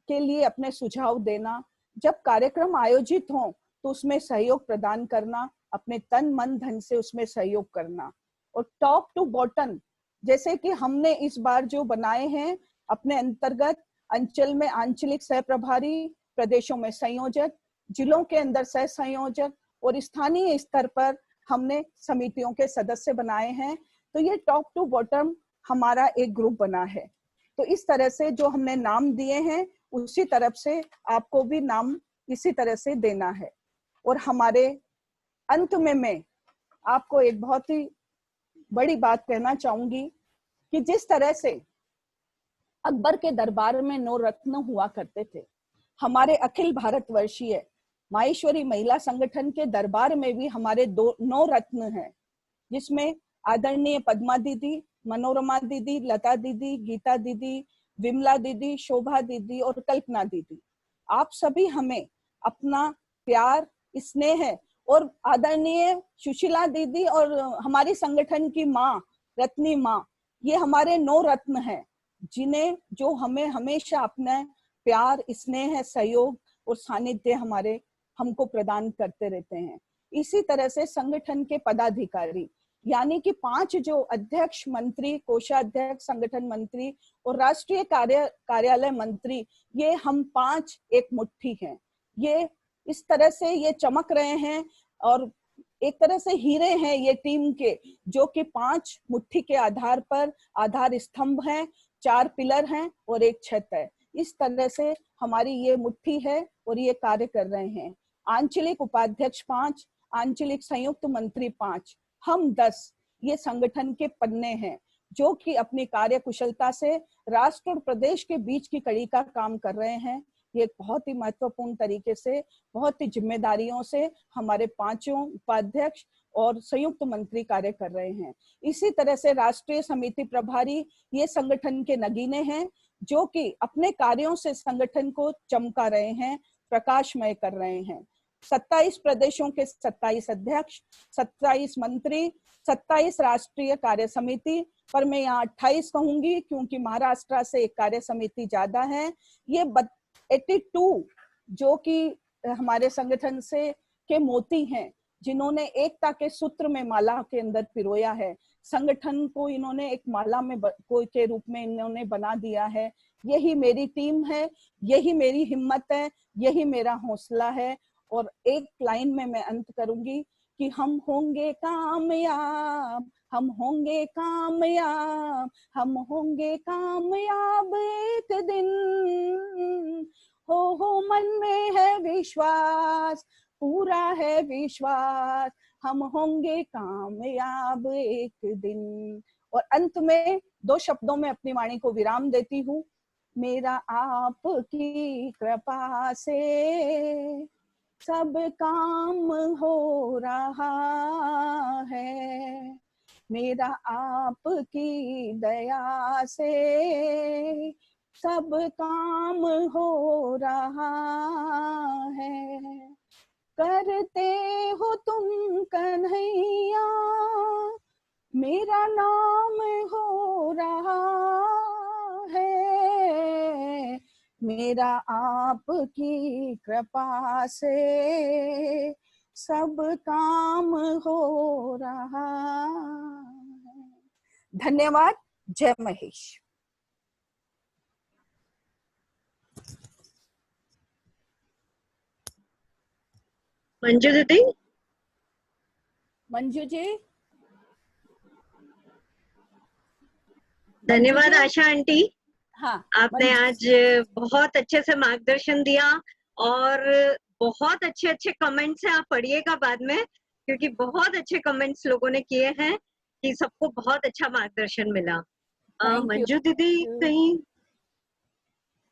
के लिए अपने सुझाव देना, जब कार्यक्रम आयोजित हो तो उसमें सहयोग प्रदान करना, अपने तन मन धन से उसमें सहयोग करना। और टॉप टू बॉटम, जैसे कि हमने इस बार जो बनाए हैं अपने अंतर्गत, अंचल में आंचलिक सह प्रभारी, प्रदेशों में संयोजक, जिलों के अंदर सह संयोजक और स्थानीय स्तर पर हमने समितियों के सदस्य बनाए हैं। तो ये टॉप टू बॉटम हमारा एक ग्रुप बना है। तो इस तरह से जो हमने नाम दिए हैं उसी तरफ से आपको भी नाम इसी तरह से देना है। और हमारे अंत में मैं आपको एक बहुत ही बड़ी बात कहना चाहूंगी कि जिस तरह से अकबर के दरबार में 9 रत्न हुआ करते थे, हमारे अखिल भारतवर्षीय माहेश्वरी महिला संगठन के दरबार में भी हमारे 9 रत्न हैं, जिसमें आदरणीय पद्मा दीदी, मनोरमा दीदी, लता दीदी, गीता दीदी, विमला दीदी, शोभा दीदी और कल्पना दीदी। आप सभी हमें अपना प्यार, स्नेह और आदरणीय सुशीला दीदी और हमारी संगठन की माँ रत्नी माँ, ये हमारे 9 रत्न हैं जिन्हें जो हमें हमेशा अपना प्यार, स्नेह, सहयोग और सानिध्य हमको प्रदान करते रहते हैं। इसी तरह से संगठन के पदाधिकारी यानी कि 5 जो अध्यक्ष, मंत्री, कोषाध्यक्ष, संगठन मंत्री और राष्ट्रीय कार्यालय मंत्री, ये हम 5 एक मुट्ठी हैं। ये इस तरह से ये चमक रहे हैं और एक तरह से हीरे हैं ये टीम के, जो कि 5 मुट्ठी के आधार पर आधार स्तंभ हैं, 4 पिलर हैं और एक छत है। इस तरह से हमारी ये मुट्ठी है और ये कार्य कर रहे हैं। आंचलिक उपाध्यक्ष 5, आंचलिक संयुक्त मंत्री 5, हम 10 ये संगठन के पन्ने हैं जो कि अपनी कार्य कुशलता से राष्ट्र और प्रदेश के बीच की कड़ी का काम कर रहे हैं। ये बहुत ही महत्वपूर्ण तरीके से, बहुत ही जिम्मेदारियों से हमारे 5 उपाध्यक्ष और संयुक्त मंत्री कार्य कर रहे हैं। इसी तरह से राष्ट्रीय समिति प्रभारी ये संगठन के नगीने हैं जो कि अपने कार्यों से संगठन को चमका रहे हैं, प्रकाशमय कर रहे हैं। 27 प्रदेशों के 27 अध्यक्ष, 27 मंत्री, 27 राष्ट्रीय कार्य समिति, पर मैं यहाँ 28 कहूंगी क्योंकि महाराष्ट्र से एक कार्य समिति ज्यादा है। ये 82 जो कि हमारे संगठन से के मोती हैं, जिन्होंने एकता के सूत्र में माला के अंदर पिरोया है, संगठन को इन्होंने एक माला में के रूप में इन्होंने बना दिया है। यही मेरी टीम है, यही मेरी हिम्मत है, यही मेरा हौसला है। और एक लाइन में मैं अंत करूंगी कि हम होंगे कामयाब, हम होंगे कामयाब, हम होंगे कामयाब एक दिन। हो मन में है विश्वास, पूरा है विश्वास, हम होंगे कामयाब एक दिन। और अंत में 2 शब्दों में अपनी वाणी को विराम देती हूँ। मेरा आपकी कृपा से सब काम हो रहा है, मेरा आपकी दया से सब काम हो रहा है। करते हो तुम कन्हैया, मेरा नाम हो रहा है, मेरा आपकी कृपा से सब काम हो रहा है। धन्यवाद। जय महेश। मंजू दीदी, मंजू जी। धन्यवाद आशा आंटी, हाँ आपने आज बहुत अच्छे से मार्गदर्शन दिया और बहुत अच्छे अच्छे कमेंट्स हैं, आप पढ़िएगा बाद में, क्योंकि बहुत अच्छे कमेंट्स लोगों ने किए हैं कि सबको बहुत अच्छा मार्गदर्शन मिला। मंजू दीदी कहीं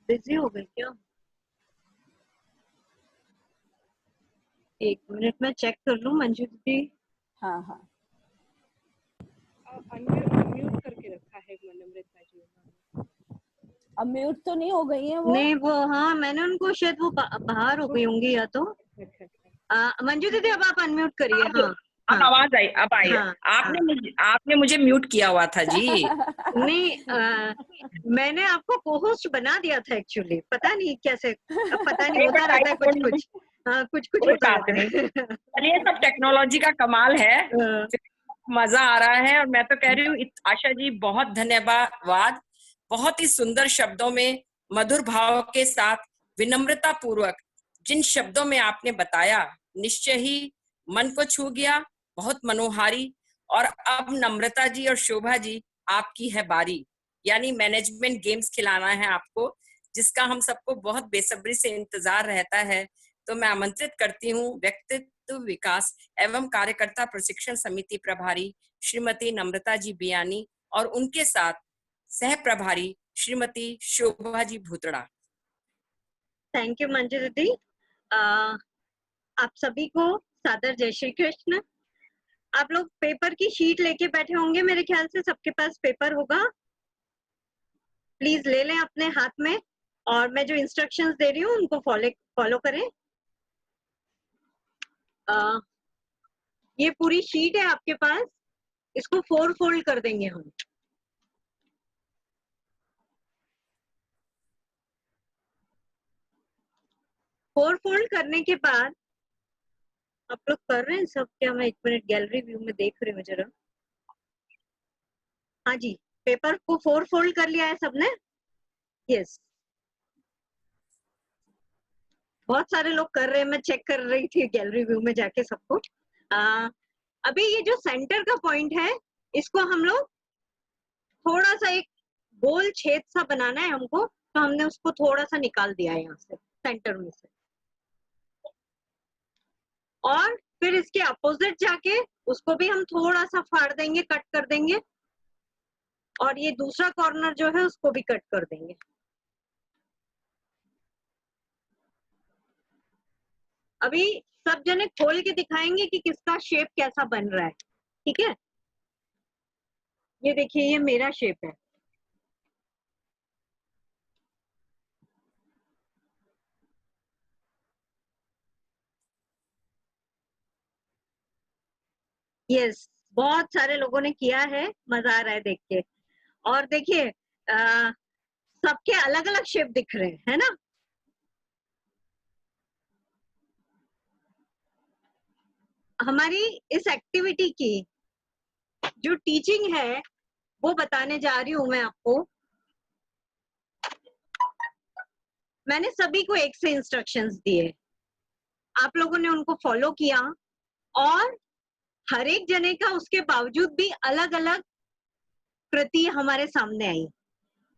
बिजी हो गई क्या? एक मिनट में चेक कर लूं मंजू दीदी। हाँ हाँ अनम्यूट करके रखा है नम्रता जी ने। अनम्यूट तो नहीं हो गई है वो? नहीं वो, हाँ मैंने उनको शायद वो बाहर हो गई होंगी या तो। मंजू दीदी अब आप अनम्यूट करिए। हाँ अब आवाज आई, अब आई। हाँ, आपने मुझे म्यूट किया हुआ था जी। नहीं मैंने आपको को-होस्ट बना दिया था एक्चुअली, पता नहीं कैसे, पता नहीं होता रहता है कुछ कुछ। हाँ कुछ कुछ होता रहता है। चलिए सब टेक्नोलॉजी का कमाल है, मजा आ रहा है। और मैं तो कह रही हूँ आशा जी बहुत धन्यवाद, बहुत ही सुंदर शब्दों में मधुर भाव के साथ विनम्रता पूर्वक जिन शब्दों में आपने बताया निश्चय ही मन को छू गया, बहुत मनोहारी। और अब नम्रता जी और शोभा जी आपकी है बारी, यानी मैनेजमेंट गेम्स खिलाना है आपको, जिसका हम सबको बहुत बेसब्री से इंतजार रहता है। तो मैं आमंत्रित करती हूँ व्यक्तित्व विकास एवं कार्यकर्ता प्रशिक्षण समिति प्रभारी श्रीमती नम्रता जी बियानी और उनके साथ सह प्रभारी श्रीमती शोभा जी भूतड़ा। थैंक यू मंजू दीदी। आप सभी को सादर जय श्री कृष्ण। आप लोग पेपर की शीट लेके बैठे होंगे, मेरे ख्याल से सबके पास पेपर होगा। प्लीज ले लें अपने हाथ में और मैं जो इंस्ट्रक्शंस दे रही हूँ उनको फॉलो करें। ये पूरी शीट है आपके पास, इसको 4 फोल्ड कर देंगे हम। फोर फोल्ड करने के बाद आप लोग कर रहे हैं सब क्या? मैं 1 मिनट गैलरी व्यू में देख रही हूँ जरा। हाँ जी, पेपर को 4 फोल्ड कर लिया है सबने? यस, बहुत सारे लोग कर रहे हैं, मैं चेक कर रही थी गैलरी व्यू में जाके सबको। अभी ये जो सेंटर का पॉइंट है इसको हम लोग थोड़ा सा एक गोल छेद सा बनाना है हमको, तो हमने उसको थोड़ा सा निकाल दिया है यहाँ से सेंटर में से। और फिर इसके अपोजिट जाके उसको भी हम थोड़ा सा फाड़ देंगे, कट कर देंगे, और ये दूसरा कॉर्नर जो है उसको भी कट कर देंगे। अभी सब जने खोल के दिखाएंगे कि किसका शेप कैसा बन रहा है, ठीक है? ये देखिए, ये मेरा शेप है। यस, बहुत सारे लोगों ने किया है, मजा आ रहा है देख के। और देखिए सबके अलग अलग शेप दिख रहे हैं, है ना? हमारी इस एक्टिविटी की जो टीचिंग है वो बताने जा रही हूं मैं आपको। मैंने सभी को एक से इंस्ट्रक्शंस दिए, आप लोगों ने उनको फॉलो किया, और हर एक जने का उसके बावजूद भी अलग अलग कृति हमारे सामने आई।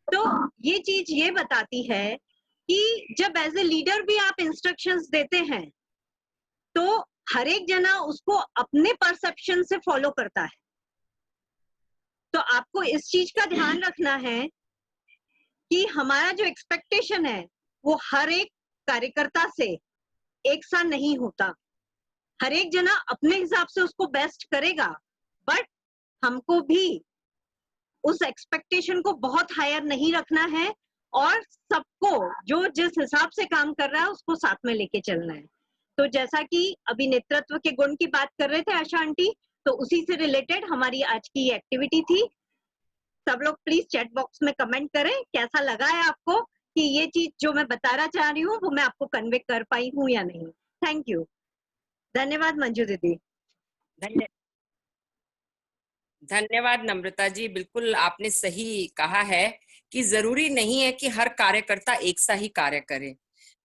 तो ये चीज ये बताती है कि जब एज ए लीडर भी आप इंस्ट्रक्शंस देते हैं तो हर एक जना उसको अपने परसेप्शन से फॉलो करता है। तो आपको इस चीज का ध्यान रखना है कि हमारा जो एक्सपेक्टेशन है वो हर एक कार्यकर्ता से एक सा नहीं होता। हर एक जना अपने हिसाब से उसको बेस्ट करेगा, बट हमको भी उस एक्सपेक्टेशन को बहुत हायर नहीं रखना है, और सबको जो जिस हिसाब से काम कर रहा है उसको साथ में लेके चलना है। तो जैसा कि अभी नेतृत्व के गुण की बात कर रहे थे आशा आंटी, तो उसी से रिलेटेड हमारी आज की एक्टिविटी थी। सब लोग प्लीज चैट बॉक्स में कमेंट करें कैसा लगा है आपको, कि ये चीज जो मैं बताना चाह रही हूँ वो मैं आपको कन्वे कर पाई हूँ या नहीं। थैंक यू, धन्यवाद मंजू दीदी। धन्यवाद नम्रता जी, बिल्कुल आपने सही कहा है कि जरूरी नहीं है कि हर कार्यकर्ता एक सा ही कार्य करे,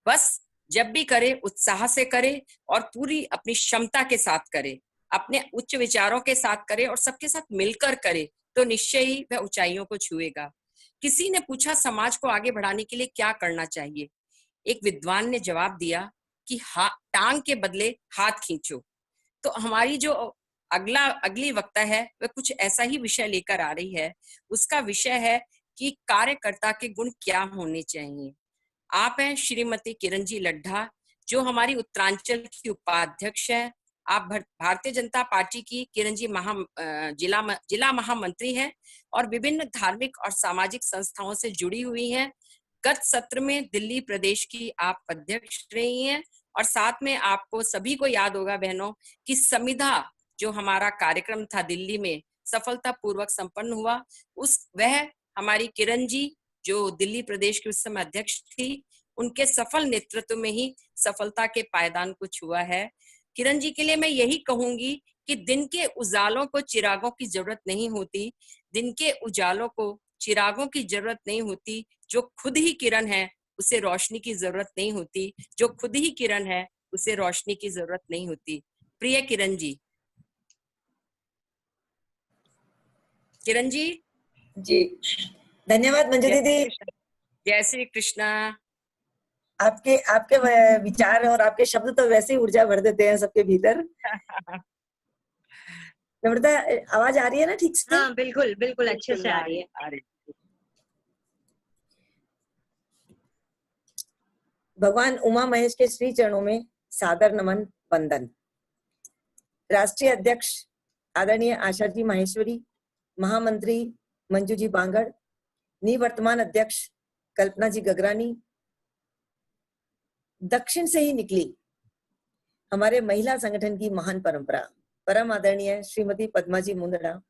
बस जब भी करे उत्साह से करे और पूरी अपनी क्षमता के साथ करे, अपने उच्च विचारों के साथ करे और सबके साथ मिलकर करे, तो निश्चय ही वह ऊंचाइयों को छुएगा। किसी ने पूछा समाज को आगे बढ़ाने के लिए क्या करना चाहिए। एक विद्वान ने जवाब दिया कि टांग के बदले हाथ खींचो। तो हमारी जो अगली वक्ता है वह कुछ ऐसा ही विषय लेकर आ रही है। उसका विषय है कि कार्यकर्ता के गुण क्या होने चाहिए। आप हैं श्रीमती किरण जी लड्ढा, जो हमारी उत्तरांचल की उपाध्यक्ष है। आप भारतीय जनता पार्टी की किरण जी जिला महामंत्री हैं और विभिन्न धार्मिक और सामाजिक संस्थाओं से जुड़ी हुई हैं। गत सत्र में दिल्ली प्रदेश की आप अध्यक्ष रही हैं और साथ में आपको सभी को याद होगा बहनों कि संविदा जो हमारा कार्यक्रम था दिल्ली में सफलतापूर्वक संपन्न हुआ। वह हमारी किरण जी जो दिल्ली प्रदेश की उस समय अध्यक्ष थी, उनके सफल नेतृत्व में ही सफलता के पायदान को छुआ है। किरण जी के लिए मैं यही कहूंगी कि दिन के उजालों को चिरागों की जरूरत नहीं होती, दिन के उजालों को चिरागों की जरूरत नहीं होती। जो खुद ही किरण है उसे रोशनी की जरूरत नहीं होती, जो खुद ही किरण है उसे रोशनी की जरूरत नहीं होती। प्रिय किरण जी। किरण जी जी धन्यवाद मंजू दीदी। जय श्री कृष्णा। आपके विचार और आपके शब्द तो वैसे ही ऊर्जा भर देते हैं सबके भीतर। नम्रता आवाज आ रही है ना ठीक से? हाँ बिल्कुल बिल्कुल अच्छे से आ रही है। भगवान उमा महेश के श्री चरणों में सादर नमन वंदन। राष्ट्रीय अध्यक्ष आदरणीय आशा जी माहेश्वरी, महामंत्री मंजू जी बांगड़, निवर्तमान अध्यक्ष कल्पना जी गगरानी, दक्षिण से ही निकली हमारे महिला संगठन की महान परंपरा परम आदरणीय श्रीमती पद्मा जी मुंदड़ा,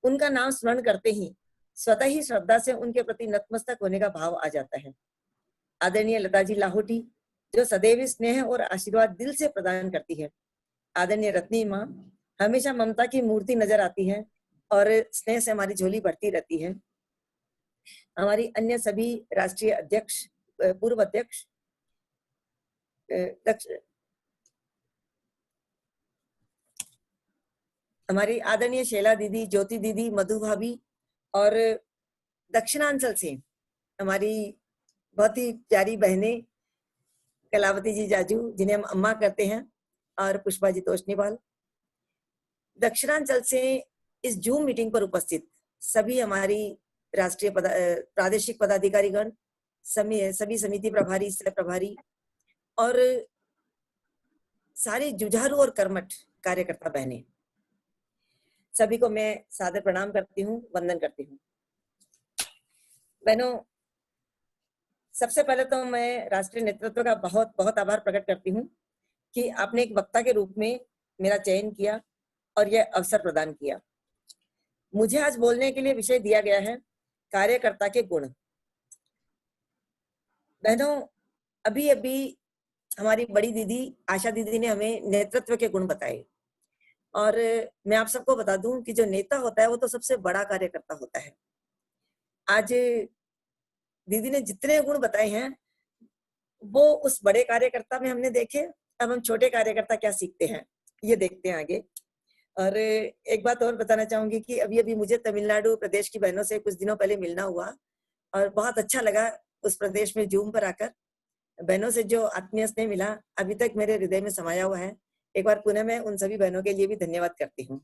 उनका नाम स्मरण करते ही स्वतः ही श्रद्धा से उनके प्रति नतमस्तक होने का भाव आ जाता है। आदरणीय लता जी लाहौटी, जो सदैव स्नेह और आशीर्वाद दिल से प्रदान करती है। आदरणीय रत्नी माँ, हमेशा ममता की मूर्ति नजर आती है और स्नेह से हमारी झोली भरती रहती है। हमारी अन्य सभी राष्ट्रीय अध्यक्ष, पूर्व अध्यक्ष, हमारी आदरणीय शैला दीदी, ज्योति दीदी, मधु भाभी, और दक्षिणांचल से हमारी बहुत ही प्यारी बहनें कलावती जी जाजू, जिन्हें हम अम्मा करते हैं, और पुष्पा जी तोषनीवाल। दक्षिणांचल से इस जूम मीटिंग पर उपस्थित सभी हमारी राष्ट्रीय प्रादेशिक पदाधिकारीगण, सभी समिति प्रभारी, सह प्रभारी और सारी जुझारू और कर्मठ कार्यकर्ता बहनें, सभी को मैं सादर प्रणाम करती हूँ, वंदन करती हूँ। बहनों, सबसे पहले तो मैं राष्ट्रीय नेतृत्व का बहुत बहुत आभार प्रकट करती हूँ कि आपने एक वक्ता के रूप में मेरा चयन किया और यह अवसर प्रदान किया। मुझे आज बोलने के लिए विषय दिया गया है कार्यकर्ता के गुण। बहनों, अभी अभी हमारी बड़ी दीदी आशा दीदी ने हमें नेतृत्व के गुण बताए, और मैं आप सबको बता दूं कि जो नेता होता है वो तो सबसे बड़ा कार्यकर्ता होता है। आज दीदी ने जितने गुण बताए हैं वो उस बड़े कार्यकर्ता में हमने देखे। अब हम छोटे कार्यकर्ता क्या सीखते हैं ये देखते हैं आगे। और एक बात और बताना चाहूंगी कि अभी अभी मुझे तमिलनाडु प्रदेश की बहनों से कुछ दिनों पहले मिलना हुआ और बहुत अच्छा लगा उस प्रदेश में जूम पर आकर। बहनों से जो आत्मीय स्नेह मिला अभी तक मेरे हृदय में समाया हुआ है। एक बार पुनः मैं उन सभी बहनों के लिए भी धन्यवाद करती हूँ।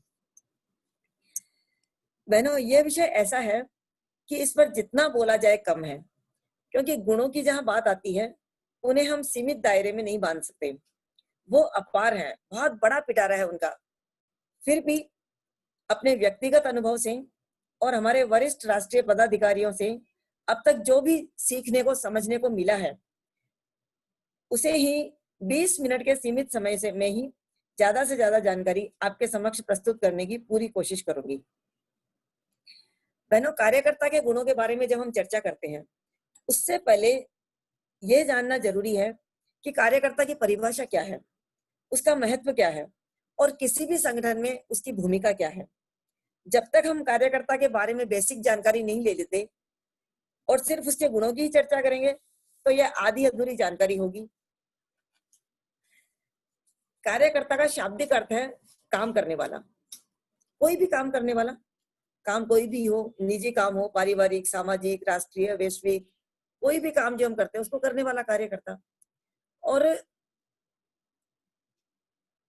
बहनों, ये विषय ऐसा है कि इस पर जितना बोला जाए कम है, क्योंकि गुणों की जहां बात आती है उन्हें हम सीमित दायरे में नहीं बांध सकते। वो अपार है, बहुत बड़ा पिटारा है उनका। फिर भी अपने व्यक्तिगत अनुभव से और हमारे वरिष्ठ राष्ट्रीय पदाधिकारियों से अब तक जो भी सीखने को समझने को मिला है उसे ही 20 मिनट के सीमित समय से मैं ही ज्यादा से ज्यादा जानकारी आपके समक्ष प्रस्तुत करने की पूरी कोशिश करूंगी। बहनों, कार्यकर्ता के गुणों के बारे में जब हम चर्चा करते हैं उससे पहले यह जानना जरूरी है कि कार्यकर्ता की परिभाषा क्या है, उसका महत्व क्या है और किसी भी संगठन में उसकी भूमिका क्या है। जब तक हम कार्यकर्ता के बारे में बेसिक जानकारी नहीं ले लेते और सिर्फ उसके गुणों की चर्चा करेंगे तो यह आधी अधूरी जानकारी होगी। कार्यकर्ता का शाब्दिक अर्थ है काम करने वाला, कोई भी काम करने वाला। काम कोई भी हो, निजी काम हो, पारिवारिक, सामाजिक, राष्ट्रीय, वैश्विक, कोई भी काम जो हम करते हैं उसको करने वाला कार्यकर्ता। और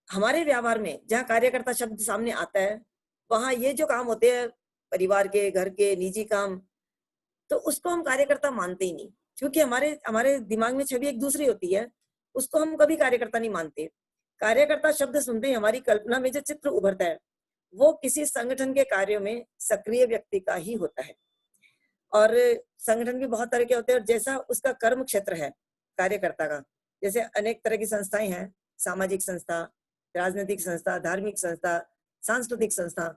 हमारे व्यवहार में जहाँ कार्यकर्ता शब्द सामने आता है, वहां ये जो काम होते हैं परिवार के, घर के, निजी काम, तो उसको हम कार्यकर्ता मानते ही नहीं, क्योंकि हमारे हमारे दिमाग में छवि एक दूसरी होती है, उसको हम कभी कार्यकर्ता नहीं मानते। कार्यकर्ता शब्द सुनते ही हमारी कल्पना में जो चित्र उभरता है वो किसी संगठन के कार्यों में सक्रिय व्यक्ति का ही होता है। और संगठन भी बहुत तरह के होते हैं, और जैसा उसका कर्म क्षेत्र है कार्यकर्ता का, जैसे अनेक तरह की संस्थाएं हैं, सामाजिक संस्था, राजनीतिक संस्था, धार्मिक संस्था, सांस्कृतिक संस्था,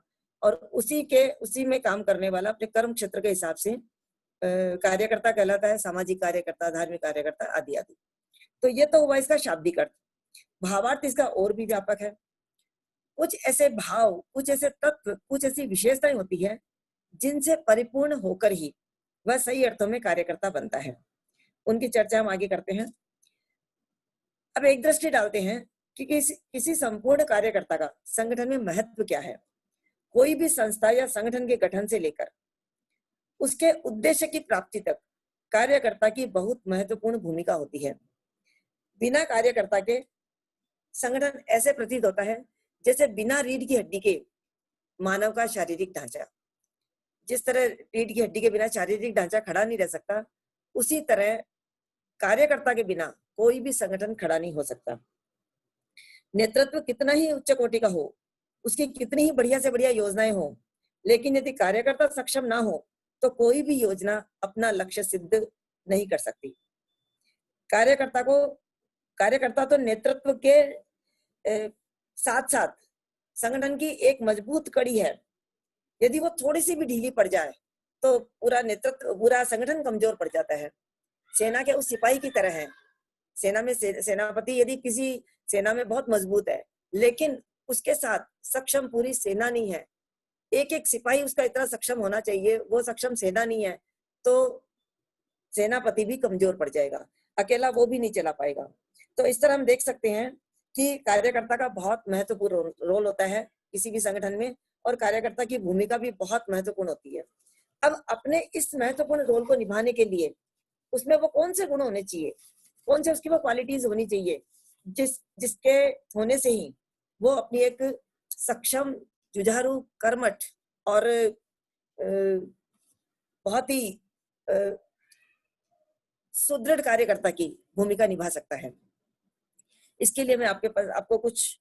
और उसी में काम करने वाला अपने कर्म क्षेत्र के हिसाब से कार्यकर्ता कहलाता है, सामाजिक कार्यकर्ता, धार्मिक कार्यकर्ता आदि आदि। तो ये तो हुआ इसका शाब्दिक अर्थ। भावार्थ इसका और भी व्यापक है। कुछ ऐसे भाव, कुछ ऐसे तत्व, कुछ ऐसी विशेषताएं होती है जिनसे परिपूर्ण होकर ही वह सही अर्थों में कार्यकर्ता बनता है। उनकी चर्चा हम आगे करते हैं। अब एक दृष्टि डालते हैं कि किसी संपूर्ण कार्यकर्ता का संगठन में महत्व क्या है। कोई भी संस्था या संगठन के गठन से लेकर उसके उद्देश्य की प्राप्ति तक कार्यकर्ता की बहुत महत्वपूर्ण भूमिका होती है। बिना कार्यकर्ता के संगठन ऐसे प्रतीत होता है जैसे बिना रीढ़ की हड्डी के मानव का शारीरिक ढांचा। जिस तरह रीढ़ की हड्डी के बिना शारीरिक ढांचा खड़ा नहीं रह सकता, उसी तरह कार्यकर्ता के बिना कोई भी संगठन खड़ा नहीं हो सकता। नेतृत्व कितना ही उच्च कोटि का हो, उसकी कितनी ही बढ़िया से बढ़िया योजनाएं हो, लेकिन यदि कार्यकर्ता सक्षम ना हो तो कोई भी योजना अपना लक्ष्य सिद्ध नहीं कर सकती। कार्यकर्ता तो नेतृत्व के साथ साथ संगठन की एक मजबूत कड़ी है। यदि वो थोड़ी सी भी ढीली पड़ जाए तो पूरा संगठन कमजोर पड़ जाता है। सेना के उस सिपाही की तरह है। सेना में सेनापति यदि किसी सेना में बहुत मजबूत है, लेकिन उसके साथ सक्षम पूरी सेना नहीं है, एक एक सिपाही उसका इतना सक्षम होना चाहिए, वो सक्षम सेना नहीं है, तो सेनापति भी कमजोर पड़ जाएगा, अकेला वो भी नहीं चला पाएगा। तो इस तरह हम देख सकते हैं कि कार्यकर्ता का बहुत महत्वपूर्ण रोल होता है किसी भी संगठन में, और कार्यकर्ता की भूमिका भी बहुत महत्वपूर्ण होती है। अब अपने इस महत्वपूर्ण रोल को निभाने के लिए उसमें वो कौन से गुण होने चाहिए, कौन से उसकी वो क्वालिटीज होनी चाहिए जिसके होने से ही वो अपनी एक सक्षम, जुझारू, कर्मठ और बहुत ही सुदृढ़ कार्यकर्ता की भूमिका निभा सकता है। इसके लिए मैं आपको कुछ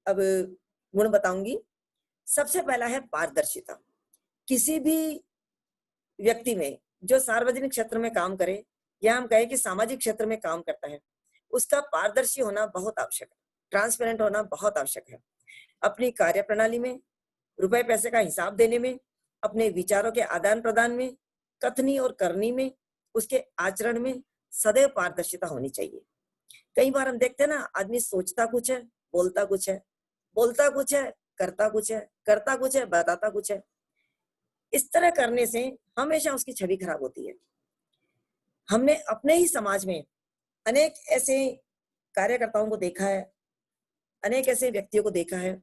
अब गुण बताऊंगी। सबसे पहला है पारदर्शिता। किसी भी व्यक्ति में जो सार्वजनिक क्षेत्र में काम करे या हम कहें कि सामाजिक क्षेत्र में काम करता है, उसका पारदर्शी होना बहुत आवश्यक है, ट्रांसपेरेंट होना बहुत आवश्यक है। अपनी कार्य प्रणाली में, रुपए पैसे का हिसाब देने में, अपने विचारों के आदान प्रदान में, कथनी और करनी में, उसके आचरण में सदैव पारदर्शिता होनी चाहिए। कई बार हम देखते हैं ना, आदमी सोचता कुछ है, बोलता कुछ है, बोलता कुछ है, करता कुछ है, करता कुछ है, बताता कुछ है। इस तरह करने से हमेशा उसकी छवि खराब होती है। हमने अपने ही समाज में अनेक ऐसे कार्यकर्ताओं को देखा है, अनेक ऐसे व्यक्तियों को देखा है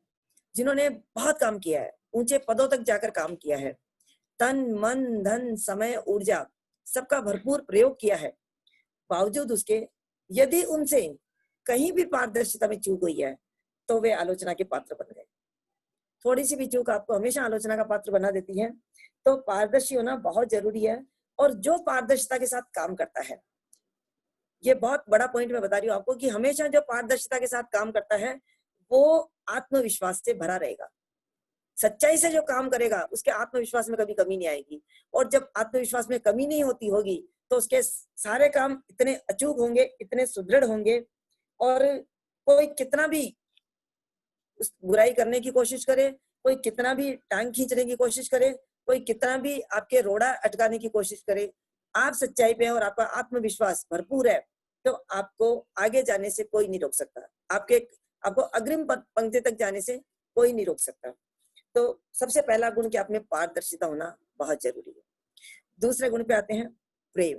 जिन्होंने बहुत काम किया है, ऊंचे पदों तक जाकर काम किया है, तन मन धन समय ऊर्जा सबका भरपूर प्रयोग किया है। बावजूद उसके यदि उनसे कहीं भी पारदर्शिता में चूक हुई है तो वे आलोचना के पात्र बन गए। थोड़ी सी भी चूक आपको हमेशा आलोचना का पात्र बना देती है। तो पारदर्शी होना बहुत जरूरी है। और जो पारदर्शिता के साथ काम करता है, ये बहुत बड़ा पॉइंट मैं बता रही हूँ आपको, कि हमेशा जो पारदर्शिता के साथ काम करता है वो आत्मविश्वास से भरा रहेगा। सच्चाई से जो काम करेगा उसके आत्मविश्वास में कभी कमी नहीं आएगी। और जब आत्मविश्वास में कमी नहीं होगी तो उसके सारे काम इतने अचूक होंगे, इतने सुदृढ़ होंगे, और कोई कितना भी उस बुराई करने की कोशिश करे, कोई कितना भी टांग खींचने की कोशिश करे, कोई कितना भी आपके रोड़ा अटकाने की कोशिश करे, आप सच्चाई पे हैं और आपका आत्मविश्वास भरपूर है तो आपको आगे जाने से कोई नहीं रोक सकता। आपको अग्रिम पंक्ति तक जाने से कोई नहीं रोक सकता। तो सबसे पहला गुण कि आप में पारदर्शिता होना बहुत जरूरी है। दूसरे गुण पे आते हैं, प्रेम।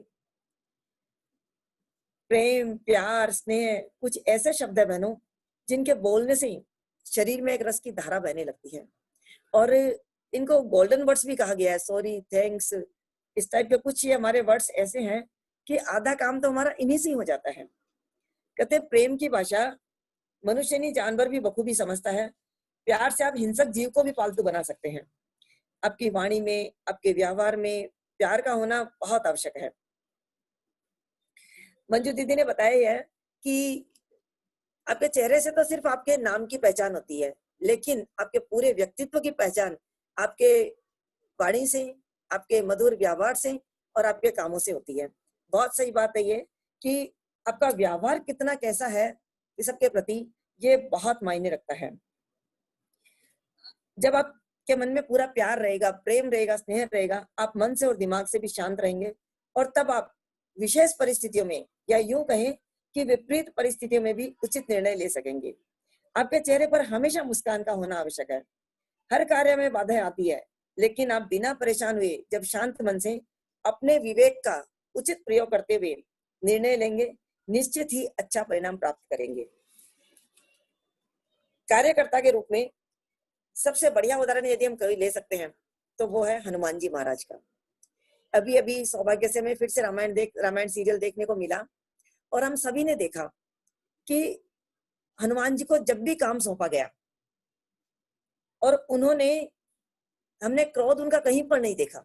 प्रेम, प्यार, स्नेह कुछ ऐसे शब्द है बहनों जिनके बोलने से ही शरीर में एक रस की धारा बहने लगती है। और इनको गोल्डन वर्ड्स भी कहा गया है, सॉरी, थैंक्स, इस टाइप के कुछ ये हमारे वर्ड्स ऐसे हैं कि आधा काम तो हमारा इन्हीं से ही हो जाता है। कहते हैं प्रेम की भाषा मनुष्य नहीं जानवर भी बखूबी समझता है। प्यार से आप हिंसक जीव को भी पालतू बना सकते हैं। आपकी वाणी में, आपके व्यवहार में प्यार का होना बहुत आवश्यक है। मंजू दीदी ने बताया है कि आपके चेहरे से तो सिर्फ आपके नाम की पहचान होती है, लेकिन आपके पूरे व्यक्तित्व की पहचान आपके वाणी से, आपके मधुर व्यवहार से और आपके कामों से होती है। बहुत सही बात है ये कि आपका व्यवहार कितना कैसा है इस सबके प्रति, ये बहुत मायने रखता है। जब आपके मन में पूरा प्यार रहेगा, प्रेम रहेगा, स्नेह रहेगा, आप मन से और दिमाग से भी शांत रहेंगे और तब आप विशेष परिस्थितियों में या यूं कहें कि विपरीत परिस्थितियों में भी उचित निर्णय ले सकेंगे। आपके चेहरे पर हमेशा मुस्कान का होना आवश्यक है। हर कार्य में बाधाएं आती है, लेकिन आप बिना परेशान हुए जब शांत मन से अपने विवेक का उचित प्रयोग करते हुए निर्णय लेंगे, निश्चित ही अच्छा परिणाम प्राप्त करेंगे। कार्यकर्ता के रूप में सबसे बढ़िया उदाहरण यदि हम कभी ले सकते हैं तो वो है हनुमान जी महाराज का। अभी अभी सौभाग्य से हमें फिर से रामायण सीरियल देखने को मिला और हम सभी ने देखा कि हनुमान जी को जब भी काम सौंपा गया और हमने क्रोध उनका कहीं पर नहीं देखा,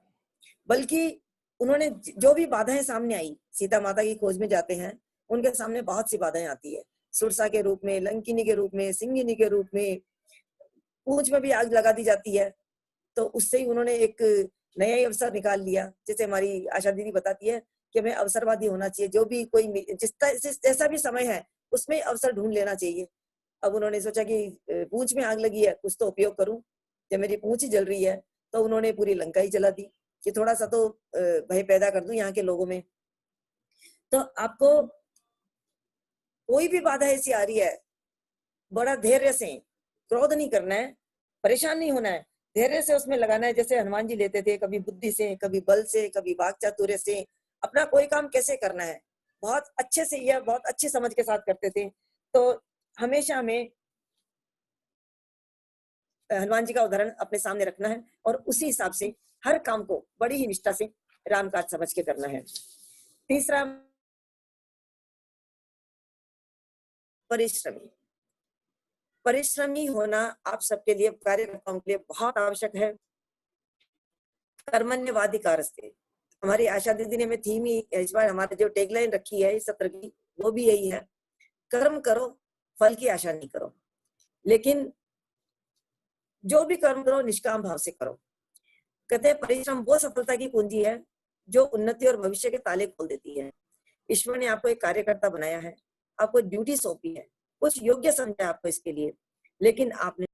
बल्कि उन्होंने जो भी बाधाएं सामने आई, सीता माता की खोज में जाते हैं, उनके सामने बहुत सी बाधाएं आती है, सुरसा के रूप में, लंकिनी के रूप में, सिंगिनी के रूप में, पूंछ में भी आग लगा दी जाती है, तो उससे ही उन्होंने एक नया ही अवसर निकाल लिया। जैसे हमारी आशा दीदी बताती है कि हमें अवसरवादी होना चाहिए, जो भी कोई जैसा भी समय है उसमें अवसर ढूंढ लेना चाहिए। अब उन्होंने सोचा कि पूंछ में आग लगी है, कुछ तो उपयोग करूं, जब मेरी पूंछ ही जल रही है, तो उन्होंने पूरी लंका ही जला दी कि थोड़ा सा तो भय पैदा कर दूं यहाँ के लोगों में। तो आपको कोई भी बाधा ऐसी आ रही है, बड़ा धैर्य से, क्रोध नहीं करना है, परेशान नहीं होना है, धैर्य से उसमें लगाना है। जैसे हनुमान जी लेते थे, कभी बुद्धि से, कभी बल से, कभी वाक चातुर्य से, अपना कोई काम कैसे करना है बहुत अच्छे से या बहुत अच्छी समझ के साथ करते थे। तो हमेशा हमें हनुमान जी का उदाहरण अपने सामने रखना है और उसी हिसाब से हर काम को बड़ी ही निष्ठा से राम काज समझ के करना है। तीसरा, परिश्रमी। परिश्रमी होना आप सबके लिए, कार्यकर्ताओं के लिए बहुत आवश्यक है। कर्मण्यवाधिकारस्ते, हमारी आशा दीदी ने हमें थीम ही इस बार हमारे जो टैगलाइन रखी है इस सत्र की, वो भी यही है, कर्म करो, फल की आशा नहीं करो, लेकिन जो भी कर्म करो निष्काम भाव से करो। कहते हैं परिश्रम वो सफलता की कुंजी है जो उन्नति और भविष्य के ताले खोल देती है। ईश्वर ने आपको एक कार्यकर्ता बनाया है, आपको ड्यूटी सौंपी है, कुछ योग्य समझा आपको इसके लिए, लेकिन आपने